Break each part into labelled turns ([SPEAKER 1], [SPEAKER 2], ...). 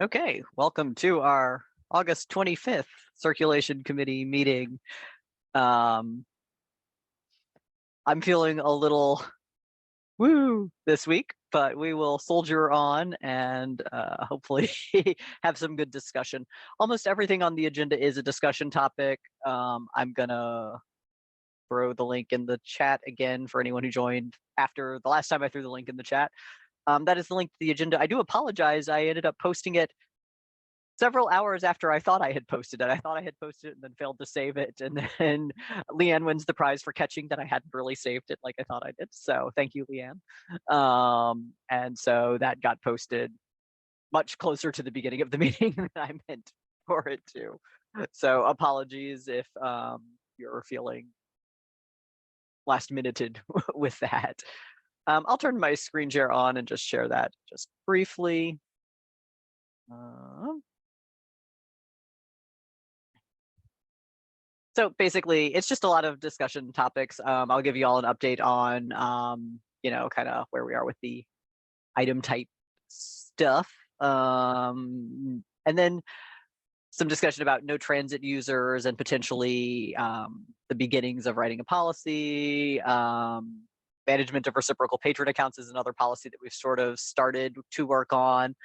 [SPEAKER 1] Okay, welcome to our August 25th Circulation Committee meeting. I'm feeling a little woo this week, but we will soldier on and hopefully have some good discussion. Almost everything on the agenda is a discussion topic. I'm gonna throw the link in the chat again for anyone who joined after the last time I threw the link in the chat. That is the link to the agenda. I do apologize. I ended up posting it several hours after I thought I had posted it. I thought I had posted it and then failed to save it. And then Leanne wins the prize for catching that I hadn't really saved it like I thought I did. So thank you, Leanne. And so that got posted much closer to the beginning of the meeting than I meant for it to. So apologies if you're feeling last minuted with that. I'll turn my screen share on and just share that just briefly. So basically, it's just a lot of discussion topics. I'll give you all an update on, kind of where we are with the item type stuff. And then some discussion about no transit users and potentially the beginnings of writing a policy. Management of reciprocal patron accounts is another policy that we've sort of started to work on.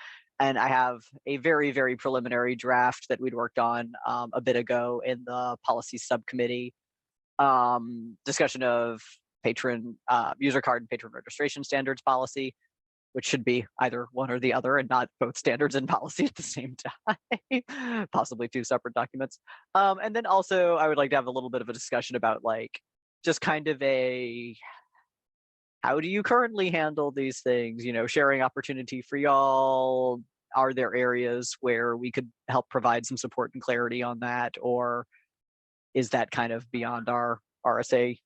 [SPEAKER 1] And I have a very, very preliminary draft that we'd worked on a bit ago in the policy subcommittee. Discussion of patron user card and patron registration standards policy, which should be either one or the other and not both standards and policy at the same time, possibly two separate documents. And then also I would like to have a little bit of a discussion about like just kind of a how do you currently handle these things? Sharing opportunity for y'all. Are there areas where we could help provide some support and clarity on that? Or is that kind of beyond our RSA,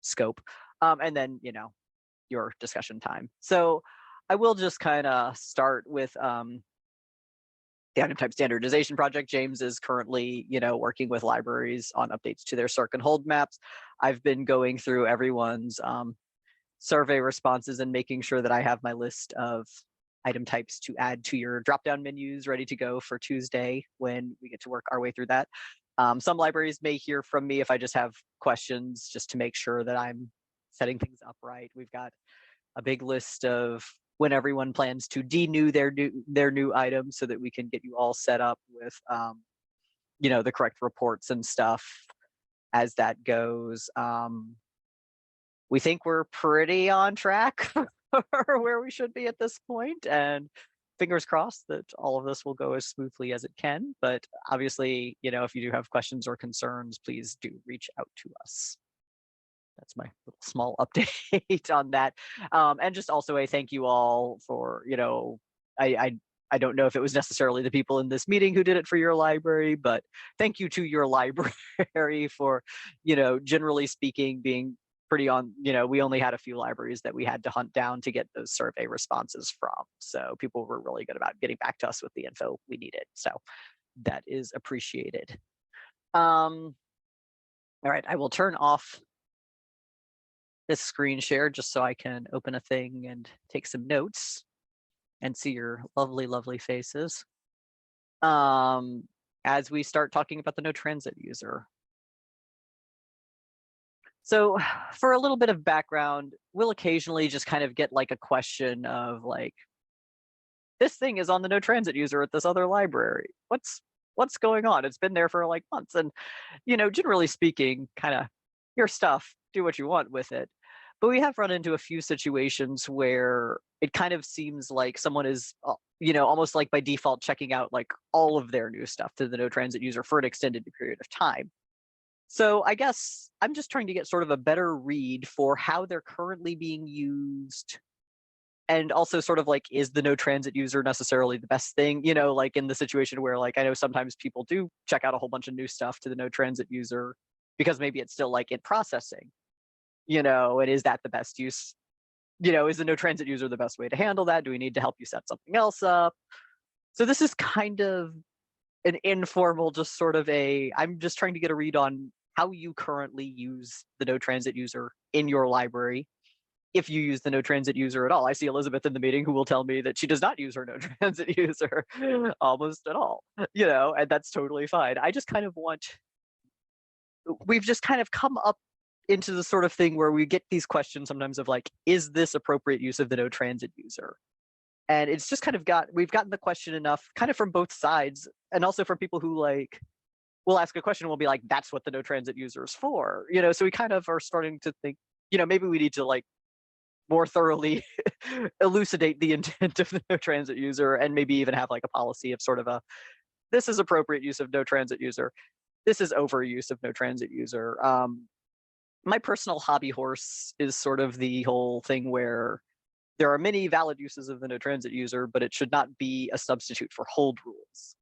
[SPEAKER 1] scope? And then, your discussion time. So I will just kind of start with the item type standardization project. James is currently, working with libraries on updates to their circ and hold maps. I've been going through everyone's survey responses and making sure that I have my list of item types to add to your drop-down menus ready to go for Tuesday when we get to work our way through that. Some libraries may hear from me if I just have questions just to make sure that I'm setting things up right. We've got a big list of when everyone plans to de-new their new items so that we can get you all set up with the correct reports and stuff as that goes. We think we're pretty on track for where we should be at this point, and fingers crossed that all of this will go as smoothly as it can. But obviously, if you do have questions or concerns, please do reach out to us. That's my little small update on that. And just also a thank you all for, I don't know if it was necessarily the people in this meeting who did it for your library, but thank you to your library for, generally speaking, being pretty on, we only had a few libraries that we had to hunt down to get those survey responses from. So people were really good about getting back to us with the info we needed. So that is appreciated. All right, I will turn off this screen share just so I can open a thing and take some notes and see your lovely, lovely faces. As we start talking about the no transit user. So for a little bit of background, we'll occasionally just kind of get like a question of like, this thing is on the no transit user at this other library. What's going on? It's been there for like months. And, generally speaking, kind of your stuff, do what you want with it. But we have run into a few situations where it kind of seems like someone is, almost like by default checking out like all of their new stuff to the no transit user for an extended period of time. So I guess I'm just trying to get sort of a better read for how they're currently being used. And also sort of like, is the no transit user necessarily the best thing? Like in the situation where like, I know sometimes people do check out a whole bunch of new stuff to the no transit user because maybe it's still like in processing, and is that the best use? Is the no transit user the best way to handle that? Do we need to help you set something else up? So this is kind of an informal, just sort of I'm just trying to get a read on how you currently use the no transit user in your library. if you use the no transit user at all. I see Elizabeth in the meeting who will tell me that she does not use her no transit user almost at all, and that's totally fine. I just kind of we've just kind of come up into the sort of thing where we get these questions sometimes of like, is this appropriate use of the no transit user? And it's just kind of we've gotten the question enough kind of from both sides, and also from people who like will ask a question and will be like, that's what the no transit user is for, so we kind of are starting to think, maybe we need to like more thoroughly elucidate the intent of the no transit user, and maybe even have like a policy of sort of this is appropriate use of no transit user, this is overuse of no transit user. My personal hobby horse is sort of the whole thing where there are many valid uses of the no transit user, but it should not be a substitute for hold rules.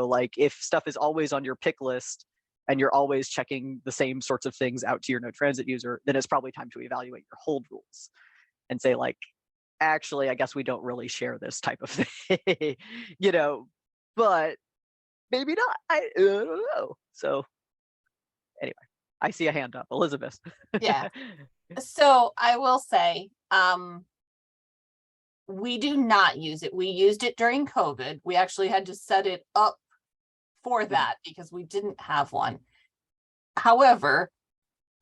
[SPEAKER 1] Like if stuff is always on your pick list and you're always checking the same sorts of things out to your no transit user, then it's probably time to evaluate your hold rules and say like, actually, I guess we don't really share this type of thing, but maybe not. I don't know. So anyway, I see a hand up. Elizabeth.
[SPEAKER 2] Yeah. So I will say, we do not use it. We used it during COVID. We actually had to set it up for that because we didn't have one. However,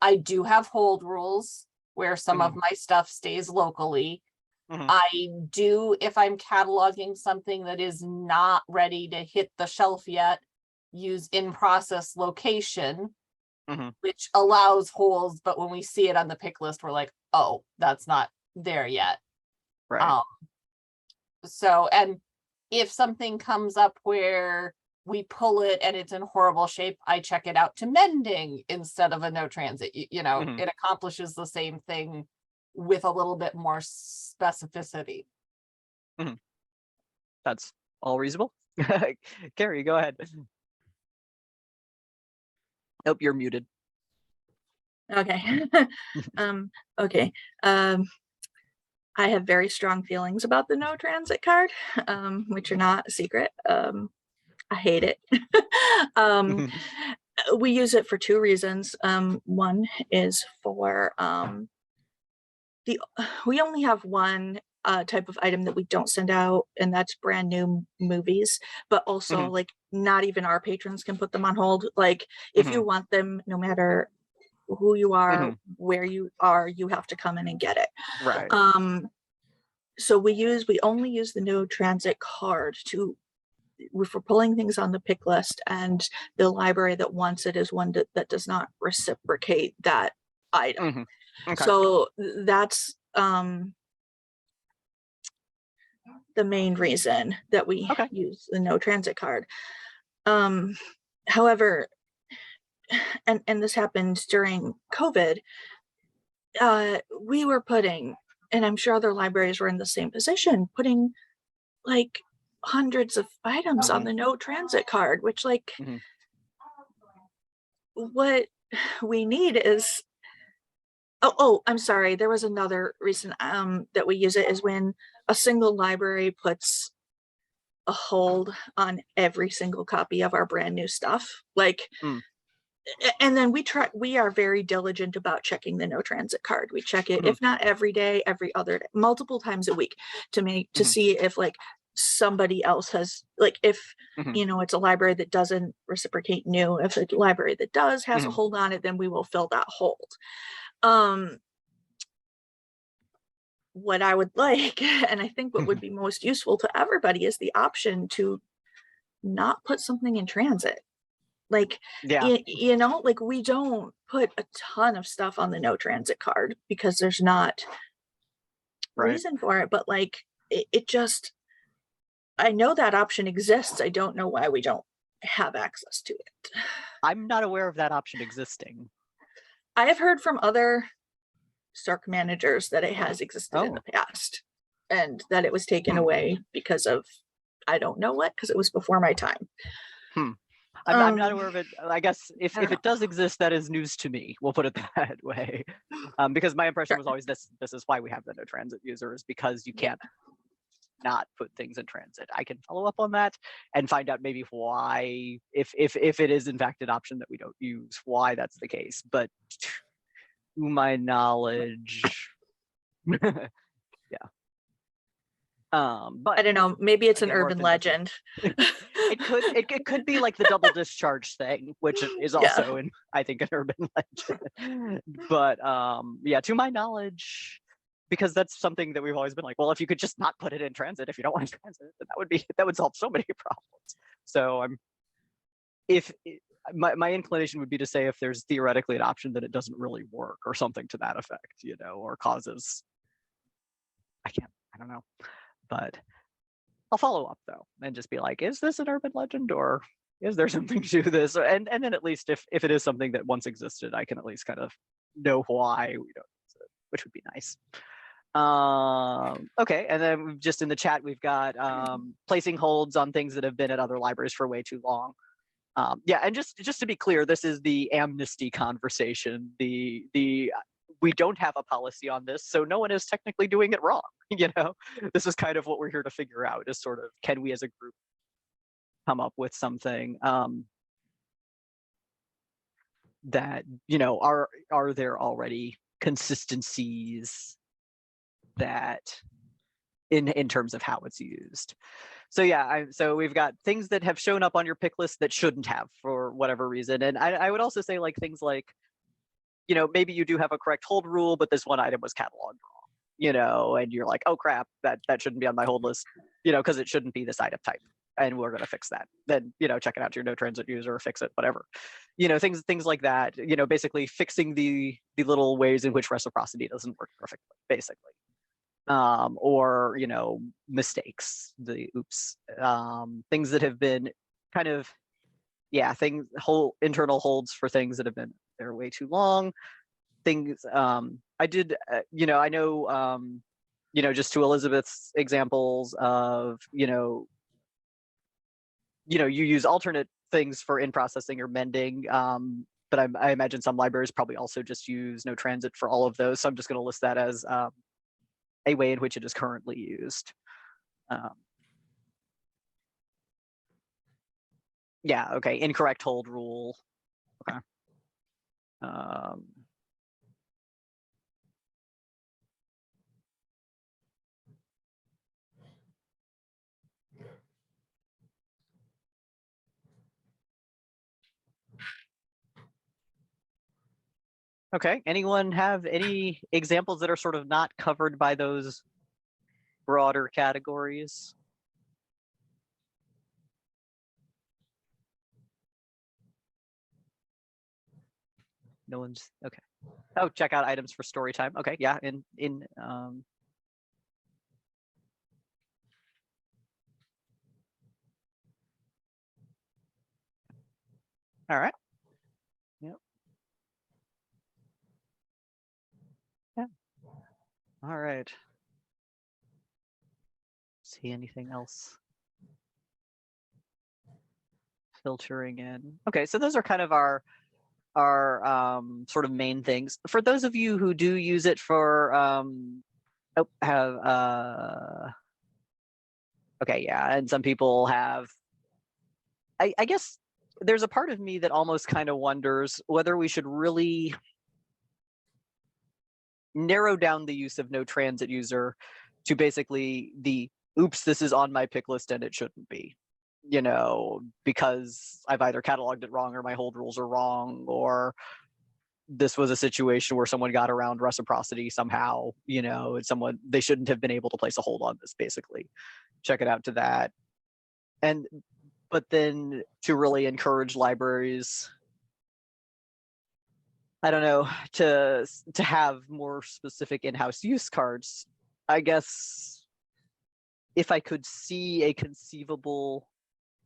[SPEAKER 2] I do have hold rules where some of my stuff stays locally. I do, if I'm cataloging something that is not ready to hit the shelf yet, use in-process location, which allows holds, but when we see it on the pick list, we're like, oh, that's not there yet.
[SPEAKER 1] Right.
[SPEAKER 2] So, and if something comes up where we pull it and it's in horrible shape, I check it out to mending instead of a no transit. It accomplishes the same thing with a little bit more specificity.
[SPEAKER 1] That's all reasonable. Carrie, go ahead. Nope, you're muted.
[SPEAKER 3] Okay. Okay. I have very strong feelings about the no transit card, which are not a secret. I hate it. We use it for two reasons. One is for we only have one type of item that we don't send out, and that's brand new movies, but also like not even our patrons can put them on hold. Like if you want them, no matter who you are, where you are, you have to come in and get it.
[SPEAKER 1] Right.
[SPEAKER 3] So we only use the no transit card for pulling things on the pick list, and the library that wants it is one that does not reciprocate that item. Okay. So that's the main reason that we use the no transit card. However, and this happened during COVID, we were putting, and I'm sure other libraries were in the same position, putting like hundreds of items on the no transit card, which like what we need is, I'm sorry, there was another reason that we use it, is when a single library puts a hold on every single copy of our brand new stuff, like and then we are very diligent about checking the no transit card. We check it, if not every day, every other day, multiple times a week, to see if like somebody else has, like if it's a library that doesn't reciprocate new, if a library that does has a hold on it, then we will fill that hold. What I would like, and I think what would be most useful to everybody, is the option to not put something in transit. Like, like we don't put a ton of stuff on the no transit card because there's not reason for it, but like it just, I know that option exists. I don't know why we don't have access to it.
[SPEAKER 1] I'm not aware of that option existing.
[SPEAKER 3] I have heard from other Circ managers that it has existed in the past, and that it was taken away because of, I don't know what, because it was before my time.
[SPEAKER 1] I'm not aware of it. I guess if it does exist, that is news to me. We'll put it that way. Because my impression was always this is why we have the no transit user, is because you can't not put things in transit. I can follow up on that and find out maybe why, if it is in fact an option that we don't use, why that's the case. But to my knowledge, Yeah. But
[SPEAKER 3] I don't know, maybe it's an
[SPEAKER 1] again, more
[SPEAKER 3] urban
[SPEAKER 1] offensive.
[SPEAKER 3] legend.
[SPEAKER 1] it could be like the double discharge thing, which is also I think an urban legend. But yeah, to my knowledge, because that's something that we've always been like, well, if you could just not put it in transit, if you don't want transit, then that would solve so many problems. So my inclination would be to say if there's theoretically an option that it doesn't really work or something to that effect, or causes, I don't know, but I'll follow up though and just be like, is this an urban legend or is there something to this? And then at least if it is something that once existed, I can at least kind of know why we don't use it, which would be nice. Okay, and then just in the chat we've got placing holds on things that have been at other libraries for way too long. Yeah, and just to be clear, this is the amnesty conversation. We don't have a policy on this, so no one is technically doing it wrong. This is kind of what we're here to figure out, is sort of, can we as a group come up with something that, are there already consistencies that in terms of how it's used. So yeah, so we've got things that have shown up on your pick list that shouldn't have for whatever reason. And I would also say like things like, maybe you do have a correct hold rule, but this one item was cataloged wrong, and you're like, oh crap, that shouldn't be on my hold list, because it shouldn't be this item type. And we're going to fix that. Then, check it out to your no transit user, fix it, whatever. Things like that, basically fixing the little ways in which reciprocity doesn't work perfectly, basically. Or mistakes, the oops, things that have been kind of, whole internal holds for things that have been there way too long. Things I did, I know, just to Elizabeth's examples of, you use alternate things for in processing or mending. But I imagine some libraries probably also just use no transit for all of those. So I'm just going to list that as a way in which it is currently used. Yeah, okay, incorrect hold rule. Okay. Okay, anyone have any examples that are sort of not covered by those broader categories? No one's, okay. Oh, check out items for story time. Okay, yeah, all right. Yep. Yeah. All right. See anything else? Filtering in. Okay, so those are kind of our sort of main things. For those of you who do use it for okay, yeah, and some people have, I guess there's a part of me that almost kind of wonders whether we should really narrow down the use of no transit user to basically the oops, this is on my pick list and it shouldn't be, because I've either cataloged it wrong or my hold rules are wrong, or this was a situation where someone got around reciprocity somehow, they shouldn't have been able to place a hold on this, basically. Check it out to that. But then to really encourage libraries, I don't know, to have more specific in-house use cards, I guess if I could see a conceivable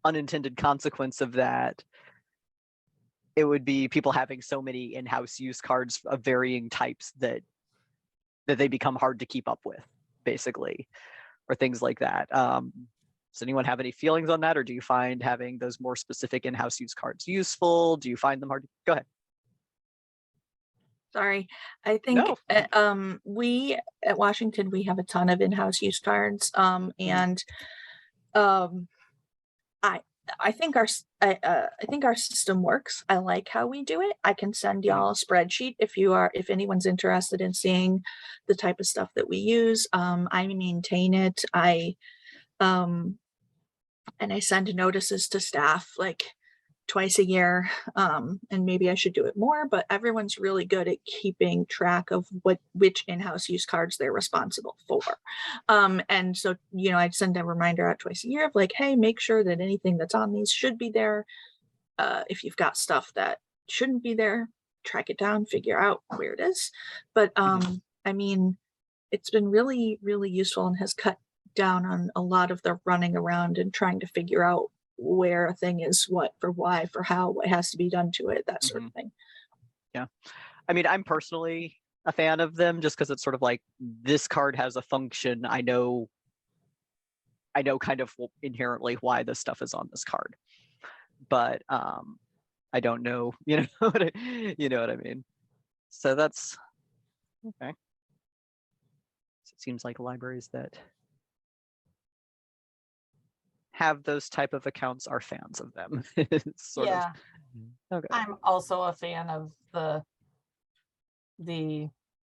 [SPEAKER 1] unintended consequence of that, it would be people having so many in-house use cards of varying types that they become hard to keep up with, basically, or things like that. Does anyone have any feelings on that, or do you find having those more specific in-house use cards useful? Do you find them hard to... Go ahead.
[SPEAKER 3] Sorry, I think
[SPEAKER 1] No.
[SPEAKER 3] we at Washington, we have a ton of in-house use cards, and I think I think our system works. I like how we do it. I can send
[SPEAKER 1] Mhm.
[SPEAKER 3] y'all a spreadsheet if anyone's interested in seeing the type of stuff that we use. I maintain it. Um, and I send notices to staff like twice a year. And maybe I should do it more, but everyone's really good at keeping track of which in-house use cards they're responsible for. And so, I'd send a reminder out twice a year of like, hey, make sure that anything that's on these should be there. If you've got stuff that shouldn't be there, track it down, figure out where it is. But I mean, it's been really, really useful and has cut down on a lot of the running around and trying to figure out where a thing is what, for why, for how, what has to be done to it, that sort of thing.
[SPEAKER 1] Yeah. I mean, I'm personally a fan of them just because it's sort of like this card has a function. I know kind of inherently why this stuff is on this card. But I don't know, you know what I mean? So that's okay. So it seems like libraries that have those type of accounts are fans of them. It's sort
[SPEAKER 2] Yeah,
[SPEAKER 1] of okay.
[SPEAKER 2] I'm also a fan of the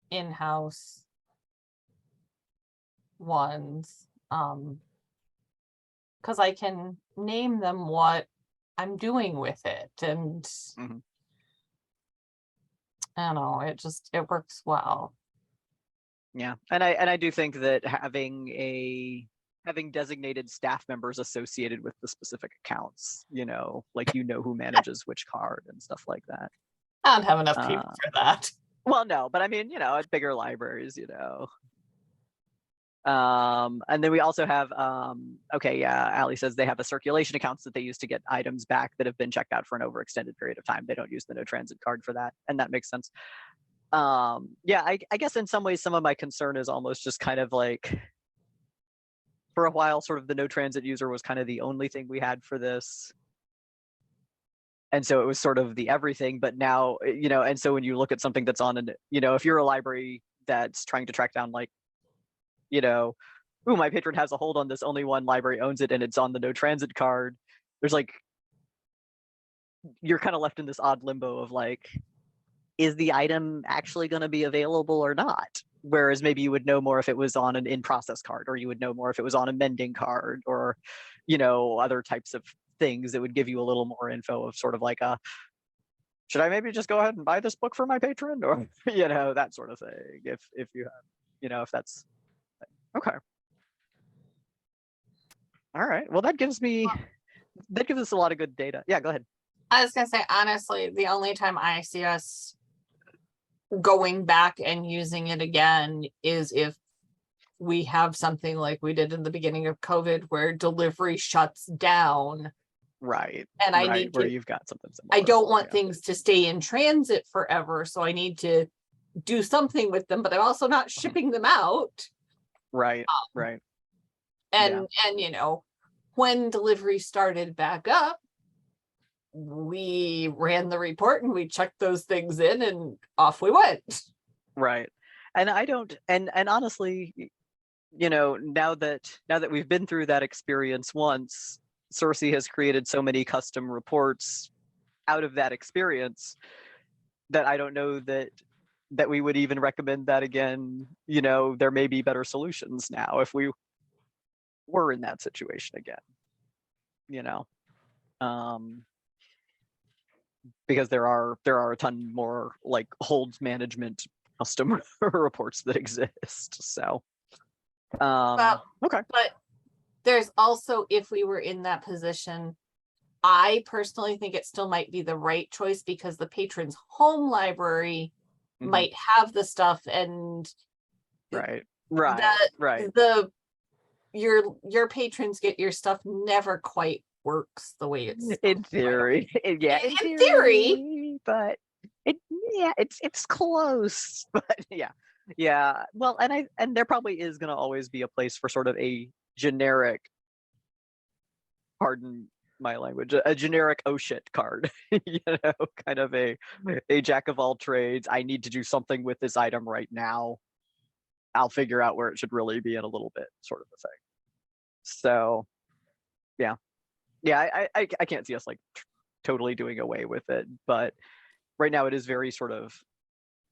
[SPEAKER 2] in-house ones. Because I can name them what I'm doing with it, and
[SPEAKER 1] Mhm.
[SPEAKER 2] I don't know, it works well.
[SPEAKER 1] Yeah, and I do think that having designated staff members associated with the specific accounts, like who manages which card and stuff like that.
[SPEAKER 2] I don't have enough people for that.
[SPEAKER 1] Well, no, but I mean, at bigger libraries, and then we also have, okay, yeah, Ali says they have the circulation accounts that they use to get items back that have been checked out for an overextended period of time. They don't use the no transit card for that, and that makes sense. Yeah, I guess in some ways, some of my concern is almost just kind of like, for a while, sort of the no transit user was kind of the only thing we had for this. And so it was sort of the everything, but now, and so when you look at something that's on if you're a library that's trying to track down like, ooh, my patron has a hold on this, only one library owns it, and it's on the no transit card. There's like, you're kind of left in this odd limbo of like, is the item actually going to be available or not? Whereas maybe you would know more if it was on an in-process card, or you would know more if it was on a mending card, or, other types of things that would give you a little more info of sort of like should I maybe just go ahead and buy this book for my patron, or, that sort of thing. If you have, if that's okay. All right. Well, that gives us a lot of good data. Yeah, go ahead.
[SPEAKER 2] I was gonna say, honestly, the only time I see us going back and using it again is if we have something like we did in the beginning of COVID where delivery shuts down.
[SPEAKER 1] Right.
[SPEAKER 2] And I
[SPEAKER 1] right,
[SPEAKER 2] need
[SPEAKER 1] where
[SPEAKER 2] to,
[SPEAKER 1] you've got something similar.
[SPEAKER 2] I don't want things to stay in transit forever, so I need to do something with them, but I'm also not shipping them out.
[SPEAKER 1] Right, right.
[SPEAKER 2] And when delivery started back up, we ran the report and we checked those things in and off we went.
[SPEAKER 1] Right. And I don't, and honestly, now that we've been through that experience once, Cersei has created so many custom reports out of that experience that I don't know that we would even recommend that again. There may be better solutions now if we were in that situation again, because there are a ton more like holds management custom reports that exist. So okay.
[SPEAKER 2] But there's also, if we were in that position, I personally think it still might be the right choice because the patron's home library might have the stuff, and
[SPEAKER 1] right.
[SPEAKER 2] Your patrons get your stuff never quite works the way it's
[SPEAKER 1] in theory. Yeah,
[SPEAKER 2] in theory,
[SPEAKER 1] but it's close. But yeah. Well, and there probably is going to always be a place for sort of a generic, pardon my language, a generic oh shit card. Kind of a jack of all trades. I need to do something with this item right now. I'll figure out where it should really be in a little bit, sort of a thing. So, yeah. yeah, I can't see us like totally doing away with it, but right now it is very sort of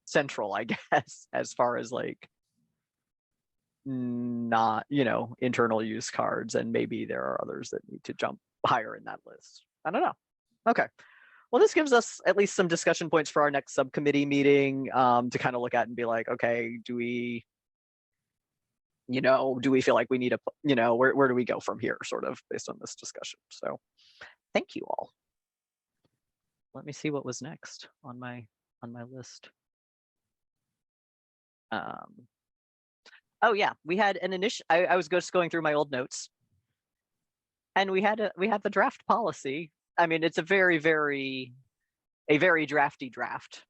[SPEAKER 1] central, I guess, as far as like not, internal use cards, and maybe there are others that need to jump higher in that list. I don't know. Okay. Well, this gives us at least some discussion points for our next subcommittee meeting, to kind of look at and be like, okay, do we feel like we need where do we go from here, sort of based on this discussion. So thank you all. Let me see what was next on my list. Oh yeah, we had an initial. I was just going through my old notes, and we had the draft policy. I mean, it's a very drafty draft.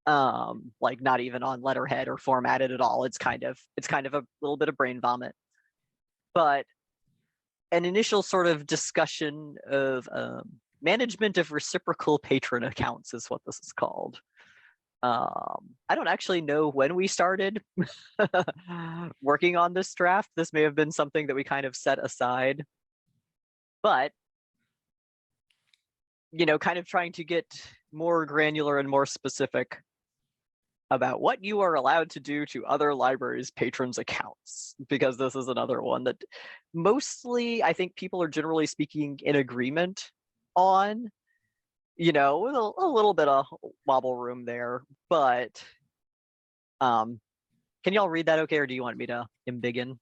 [SPEAKER 1] Like not even on letterhead or formatted at all. It's kind of a little bit of brain vomit, but an initial sort of discussion of management of reciprocal patron accounts is what this is called. I don't actually know when we started working on this draft. This may have been something that we kind of set aside, but kind of trying to get more granular and more specific about what you are allowed to do to other libraries' patrons' accounts, because this is another one that mostly I think people are generally speaking in agreement on, with a little bit of wobble room there. But can y'all read that okay, or do you want me to begin?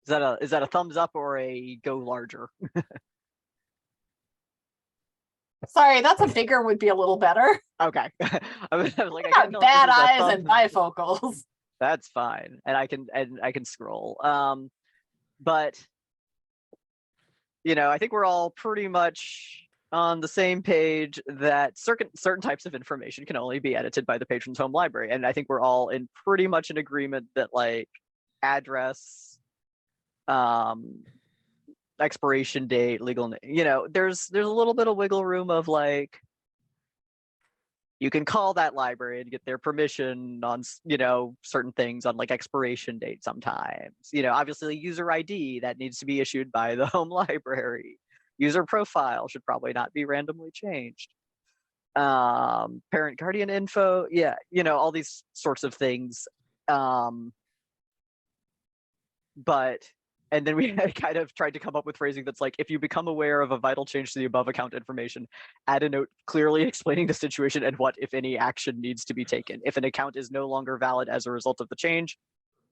[SPEAKER 1] Is that a thumbs up or a go larger?
[SPEAKER 2] Sorry, that's a bigger would be a little better.
[SPEAKER 1] Okay. I was like, I
[SPEAKER 2] Got
[SPEAKER 1] can't tell if
[SPEAKER 2] bad
[SPEAKER 1] this is a
[SPEAKER 2] eyes and
[SPEAKER 1] thumbs-
[SPEAKER 2] bifocals.
[SPEAKER 1] That's fine, and I can scroll. But I think we're all pretty much on the same page that certain types of information can only be edited by the patron's home library, and I think we're all in pretty much in agreement that like address, expiration date, legal, there's a little bit of wiggle room of like, you can call that library and get their permission on, certain things on like expiration date sometimes. Obviously user ID that needs to be issued by the home library. User profile should probably not be randomly changed. Parent guardian info, yeah, all these sorts of things. But and then we kind of tried to come up with phrasing that's like, if you become aware of a vital change to the above account information, add a note clearly explaining the situation and what, if any, action needs to be taken. If an account is no longer valid as a result of the change,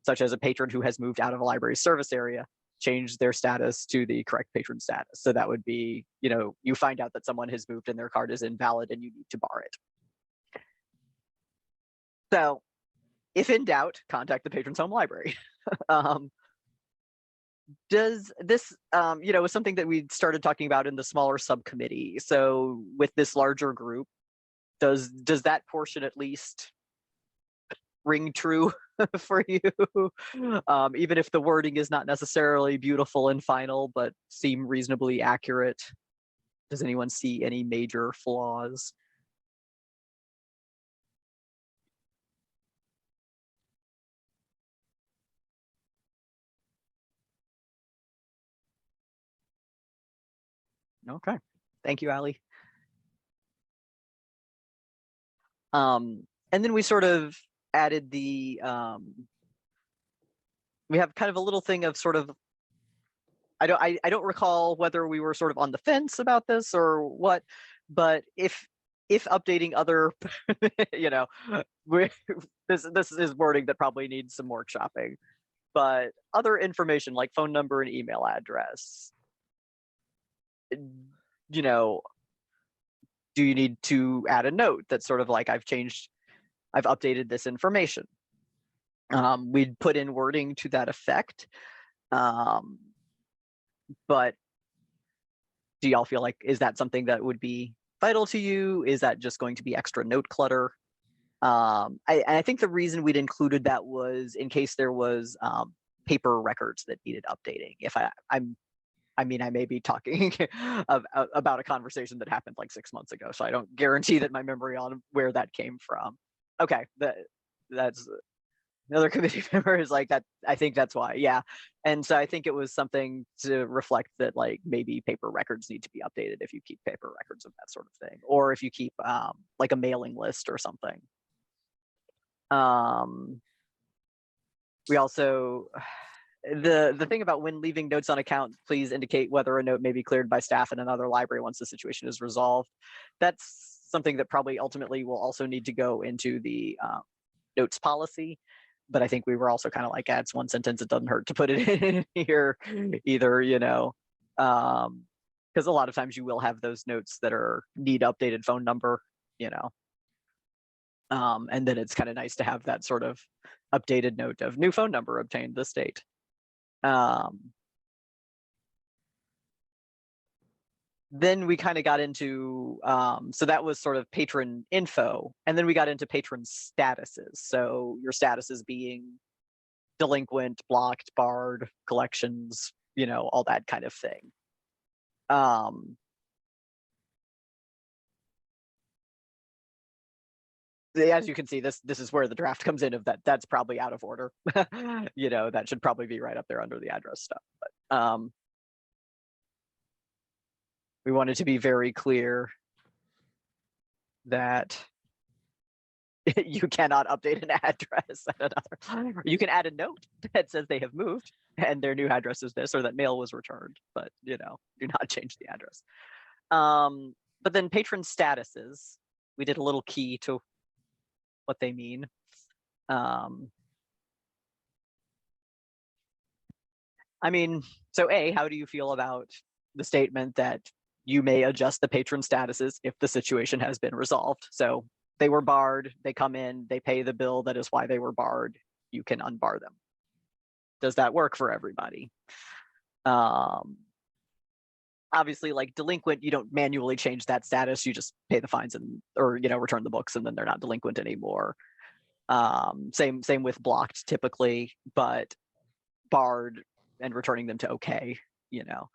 [SPEAKER 1] such as a patron who has moved out of a library service area, change their status to the correct patron status. So that would be, you find out that someone has moved and their card is invalid and you need to bar it. So if in doubt, contact the patron's home library. Does this, was something that we started talking about in the smaller subcommittee. So with this larger group, does that portion at least ring true for you? Even if the wording is not necessarily beautiful and final, but seem reasonably accurate. Does anyone see any major flaws? Okay, thank you, Ali. And then we sort of added the, we have kind of a little thing of sort of, I don't recall whether we were sort of on the fence about this or what, but if updating other, this is wording that probably needs some workshopping, but other information like phone number and email address, do you need to add a note that's sort of like, I've updated this information? We'd put in wording to that effect. But do y'all feel like, is that something that would be vital to you? Is that just going to be extra note clutter? I think the reason we'd included that was in case there was paper records that needed updating. If I may be talking about a conversation that happened like 6 months ago, so I don't guarantee that my memory on where that came from. Okay, that's Another committee member is like that. I think that's why. Yeah. And so I think it was something to reflect that like maybe paper records need to be updated if you keep paper records of that sort of thing, or if you keep like a mailing list or something. We also, the thing about when leaving notes on account, please indicate whether a note may be cleared by staff in another library once the situation is resolved. That's something that probably ultimately will also need to go into the notes policy. But I think we were also kind of like, it's one sentence, it doesn't hurt to put it in here either, you know, because a lot of times you will have those notes that need updated phone number, you know. And then it's kind of nice to have that sort of updated note of new phone number obtained this date. Then we kind of got into, so that was sort of patron info. And then we got into patron statuses. So your statuses being delinquent, blocked, barred, collections, you know, all that kind of thing. As you can see, this is where the draft comes in of that. That's probably out of order. You know, that should probably be right up there under the address stuff. But we wanted to be very clear that you cannot update an address at another. You can add a note that says they have moved and their new address is this, or that mail was returned, but you know, do not change the address. But then patron statuses, we did a little key to what they mean. I mean, so A, how do you feel about the statement that you may adjust the patron statuses if the situation has been resolved? So they were barred, they come in, they pay the bill, that is why they were barred, you can unbar them. Does that work for everybody? Obviously, like delinquent, you don't manually change that status, you just pay the fines and, or, you know, return the books and then they're not delinquent anymore. Same with blocked typically, but barred and returning them to okay, you know.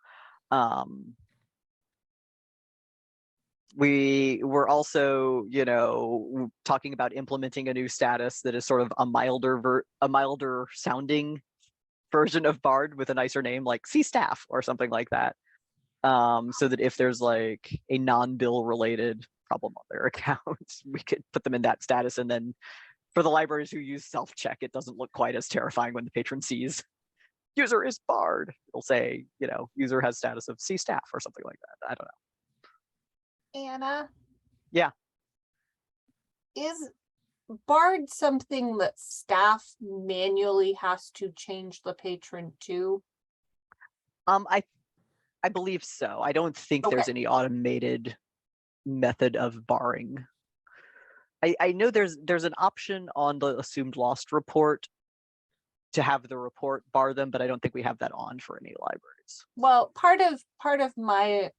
[SPEAKER 1] We were also, you know, talking about implementing a new status that is sort of a milder sounding version of barred with a nicer name, like C staff or something like that. So that if there's like a non-bill related problem on their account, we could put them in that status. And then for the libraries who use self-check, it doesn't look quite as terrifying when the patron sees user is barred. It'll say, you know, user has status of C staff or something like that. I don't know.
[SPEAKER 2] Anna?
[SPEAKER 1] Yeah.
[SPEAKER 2] Is barred something that staff manually has to change the patron to?
[SPEAKER 1] I believe so. I don't think there's any automated method of barring. I know there's an option on the assumed lost report to have the report bar them, but I don't think we have that on for any libraries.
[SPEAKER 2] Well, part of my,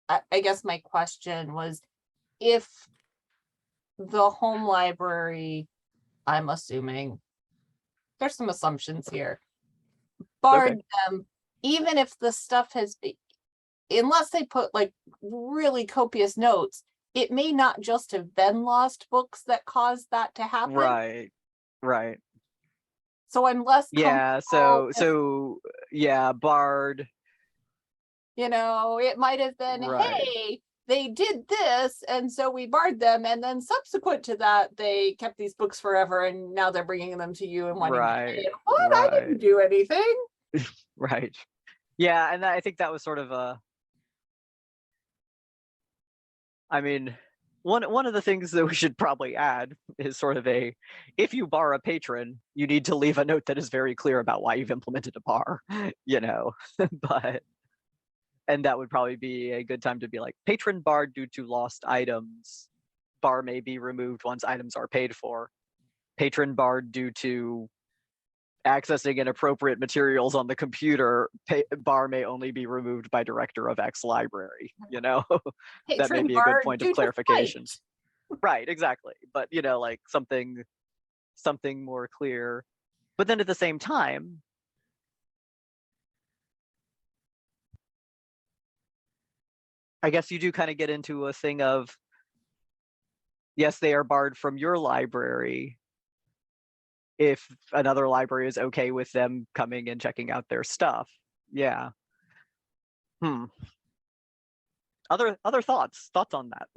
[SPEAKER 2] I guess my question was, if the home library, I'm assuming, there's some assumptions here, barred them, even if the stuff has been, unless they put like really copious notes, it may not just have been lost books that caused that to happen.
[SPEAKER 1] Right.
[SPEAKER 2] So I'm less
[SPEAKER 1] so yeah, barred.
[SPEAKER 2] You know, it might have been, hey, they did this, and so we barred them, and then subsequent to that, they kept these books forever, and now they're bringing them to you and wanting to pay it. What? I didn't do anything.
[SPEAKER 1] Right. Yeah, and I think that was sort of a. I mean, one of the things that we should probably add is sort of a, if you bar a patron, you need to leave a note that is very clear about why you've implemented a bar, you know, and that would probably be a good time to be like, patron barred due to lost items, bar may be removed once items are paid for. Patron barred due to accessing inappropriate materials on the computer, bar may only be removed by director of X library, you know. That may be a good point of clarification. Right, exactly. But you know, like something more clear. But then at the same time, I guess you do kind of get into a thing of, yes, they are barred from your library, if another library is okay with them coming and checking out their stuff. Yeah. Other thoughts on that?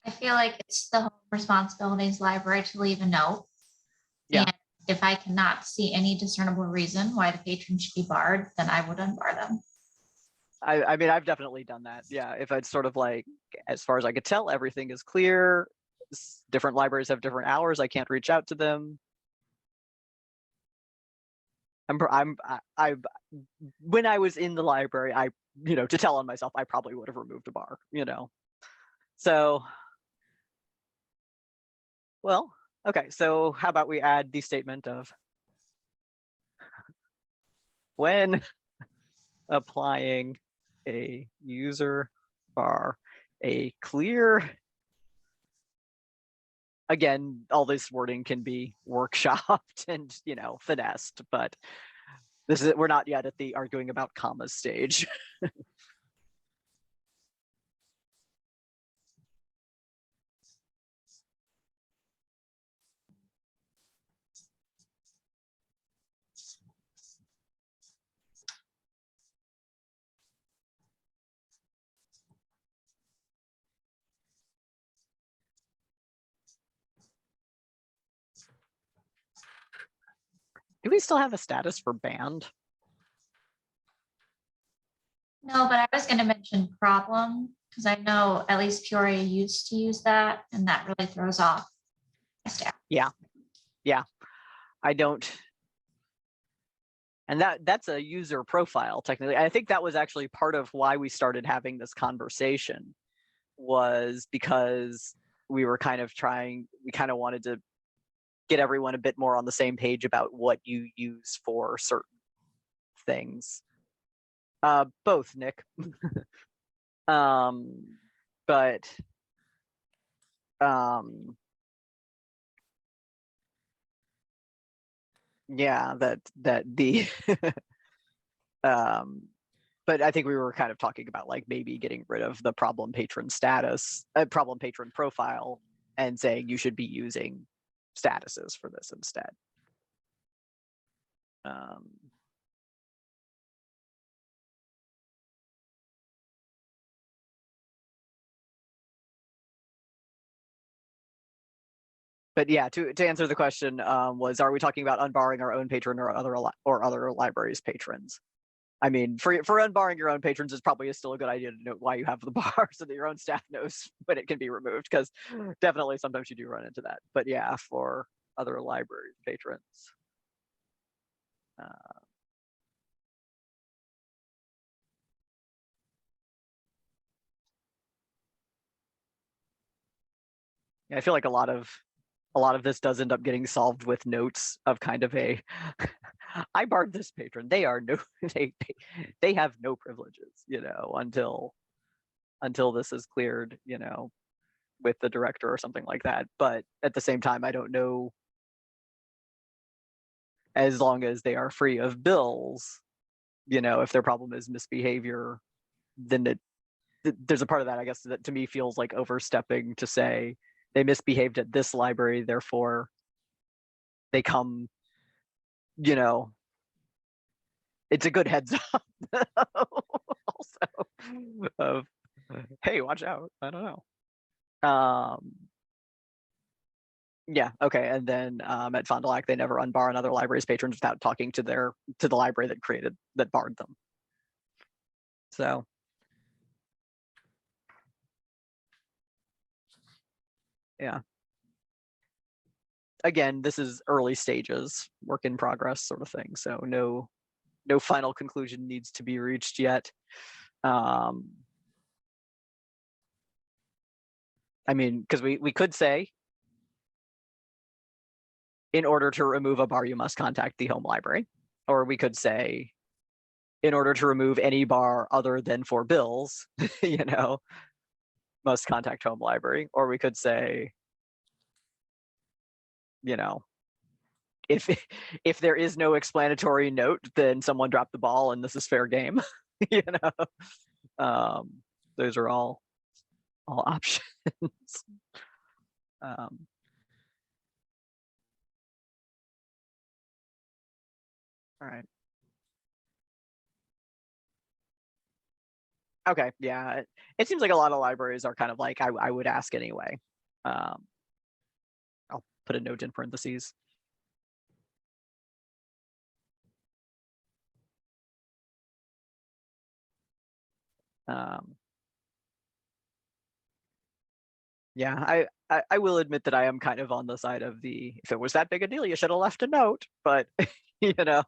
[SPEAKER 4] I feel like it's the home responsibilities library to leave a note.
[SPEAKER 1] Yeah.
[SPEAKER 4] And if I cannot see any discernible reason why the patron should be barred, then I would unbar them.
[SPEAKER 1] I mean, I've definitely done that. Yeah, if it's sort of like, as far as I could tell, everything is clear. Different libraries have different hours. I can't reach out to them. When I was in the library, to tell on myself, I probably would have removed a bar, So, well, okay. So how about we add the statement of when applying a user bar, a clear, again, all this wording can be workshopped and, finessed, but we're not yet at the arguing about commas stage. Do we still have a status for banned?
[SPEAKER 4] No, but I was going to mention problem because I know at least Peoria used to use that, and that really throws off my staff.
[SPEAKER 1] Yeah. I don't. And that's a user profile, technically. I think that was actually part of why we started having this conversation, was because we were kind of wanted to get everyone a bit more on the same page about what you use for certain things. Both, Nick. But yeah, that the but I think we were kind of talking about like maybe getting rid of the problem patron status, problem patron profile, and saying you should be using statuses for this instead. But yeah, to answer the question, was, are we talking about unbarring our own patron or other libraries' patrons? I mean, for unbarring your own patrons is probably still a good idea to note why you have the bar so that your own staff knows when it can be removed, because definitely sometimes you do run into that. But yeah, for other library patrons. Yeah, I feel like a lot of this does end up getting solved with notes of kind of a I barred this patron. They are they have no privileges, until this is cleared, with the director or something like that. But at the same time, I don't know, as long as they are free of bills, if their problem is misbehavior, then there's a part of that, I guess, that to me feels like overstepping to say they misbehaved at this library, therefore they come, it's a good heads up also of, hey, watch out. I don't know. Yeah, okay. And then at Fond du Lac, they never unbar another library's patrons without talking to the library that barred them. So yeah. Again, this is early stages, work in progress sort of thing. So no final conclusion needs to be reached yet. I mean, because we could say, in order to remove a bar, you must contact the home library. Or we could say, in order to remove any bar other than for bills, must contact home library. Or we could say, if there is no explanatory note, then someone dropped the ball and this is fair game. Those are all options. All right. Okay, yeah. It seems like a lot of libraries are kind of like, I would ask anyway. I'll put a note in parentheses. Yeah, I will admit that I am kind of on the side of the, if it was that big a deal, you should have left a note, but you know,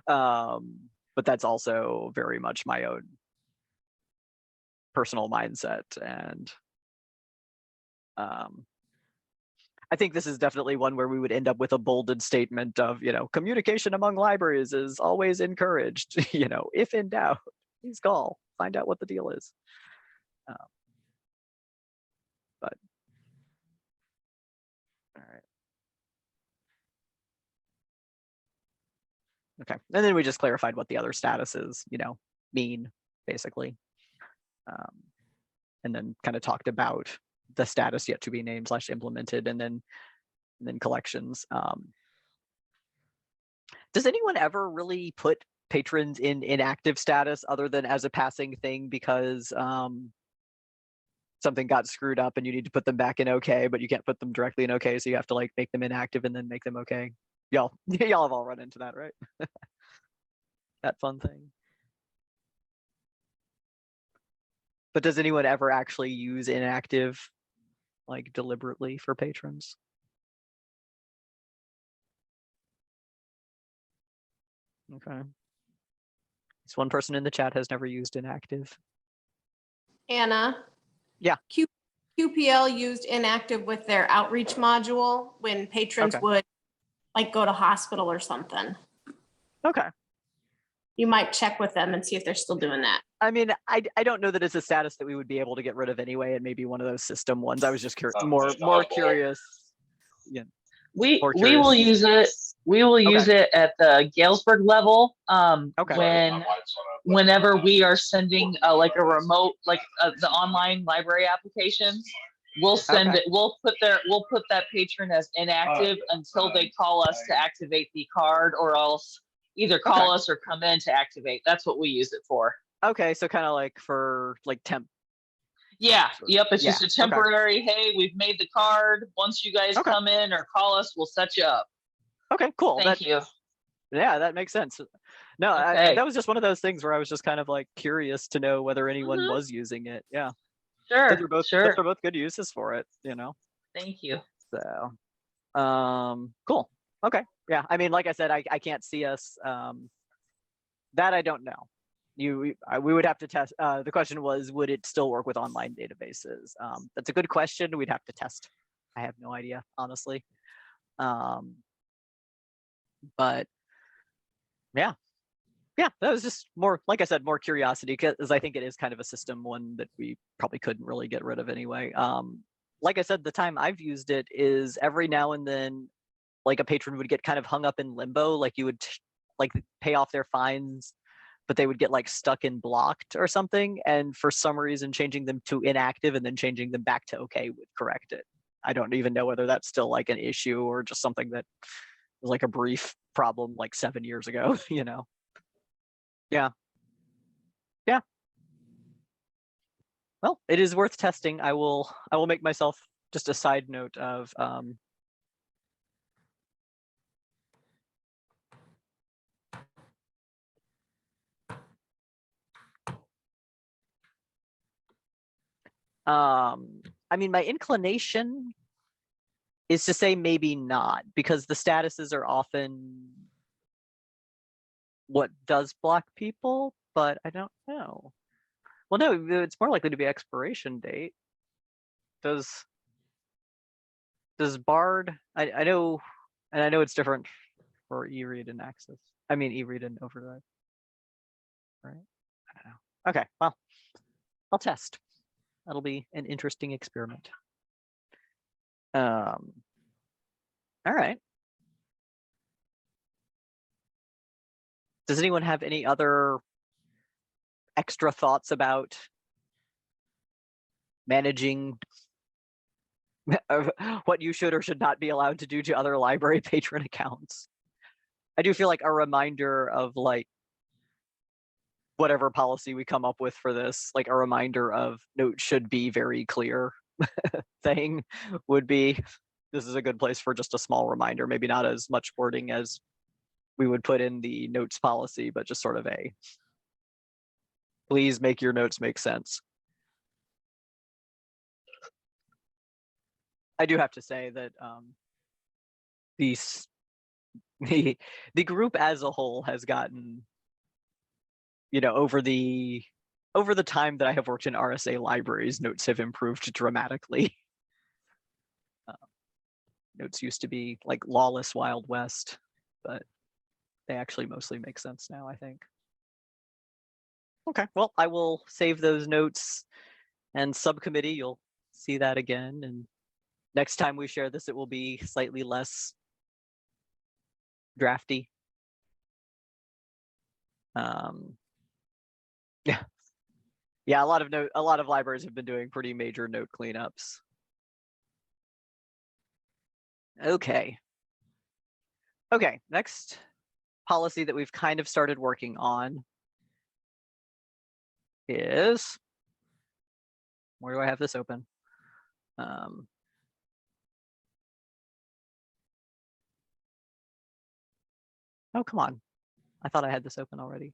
[SPEAKER 1] but that's also very much my own personal mindset. And I think this is definitely one where we would end up with a bolded statement of, communication among libraries is always encouraged, if in doubt, please call, find out what the deal is. But all right. Okay, and then we just clarified what the other statuses, mean, basically. And then kind of talked about the status yet to be named / implemented, and then collections. Does anyone ever really put patrons in inactive status other than as a passing thing because something got screwed up and you need to put them back in okay, but you can't put them directly in okay, so you have to like make them inactive and then make them okay? Y'all have all run into that, right? That fun thing. But does anyone ever actually use inactive, like deliberately for patrons? Okay. This one person in the chat has never used inactive.
[SPEAKER 5] Anna?
[SPEAKER 1] Yeah.
[SPEAKER 5] QPL used inactive with their outreach module when patrons
[SPEAKER 1] Okay.
[SPEAKER 5] would like go to hospital or something.
[SPEAKER 1] Okay.
[SPEAKER 5] You might check with them and see if they're still doing that.
[SPEAKER 1] I mean, I don't know that it's a status that we would be able to get rid of anyway. It may be one of those system ones. I was just more curious. Yeah.
[SPEAKER 6] We will use it. We will use it at the Galesburg level. Whenever we are sending like a remote, like the online library application, we'll send it. We'll put that patron as inactive until they call us to activate the card, or else either call us or come in to activate. That's what we use it for.
[SPEAKER 1] Okay, so kind of like for like temp.
[SPEAKER 6] Yeah. Yep. It's just a temporary. Hey, we've made the card. Once you guys come in or call us, we'll set you up.
[SPEAKER 1] Okay, cool.
[SPEAKER 6] Thank you.
[SPEAKER 1] Yeah, that makes sense. No, that was just one of those things where I was just kind of like curious to know whether anyone was using it. Yeah.
[SPEAKER 6] Sure.
[SPEAKER 1] They're both good uses for it,
[SPEAKER 6] Thank you.
[SPEAKER 1] So, cool. Okay. Yeah. I mean, like I said, I can't see us. That I don't know. We would have to test. The question was, would it still work with online databases? That's a good question. We'd have to test. I have no idea, honestly. But yeah, that was just more, like I said, more curiosity, because I think it is kind of a system one that we probably couldn't really get rid of anyway. Like I said, the time I've used it is every now and then, like a patron would get kind of hung up in limbo, like you would like pay off their fines, but they would get like stuck in blocked or something, and for some reason changing them to inactive and then changing them back to okay would correct it. I don't even know whether that's still like an issue or just something that was like a brief problem like 7 years ago. Yeah. Well, it is worth testing. I will make myself just a side note of I mean, my inclination is to say maybe not, because the statuses are often what does block people, but I don't know. Well, no, it's more likely to be expiration date. Does Bard? I know, and I know it's different for e-read and access. I mean, e-read and override. Right? I don't know. Okay, well, I'll test. That'll be an interesting experiment. All right. Does anyone have any other extra thoughts about managing what you should or should not be allowed to do to other library patron accounts. I do feel like a reminder of like whatever policy we come up with for this, like a reminder of note should be very clear thing would be, this is a good place for just a small reminder, maybe not as much wording as we would put in the notes policy, but just sort of a, please make your notes make sense. I do have to say that these the group as a whole has gotten, you know, over the time that I have worked in RSA libraries, notes have improved dramatically. Notes used to be like lawless Wild West, but they actually mostly make sense now, I think. Okay, well, I will save those notes, and subcommittee, you'll see that again. And next time we share this, it will be slightly less drafty. Yeah, a lot of libraries have been doing pretty major note cleanups. Okay, next policy that we've kind of started working on is, where do I have this open? Oh, come on. I thought I had this open already.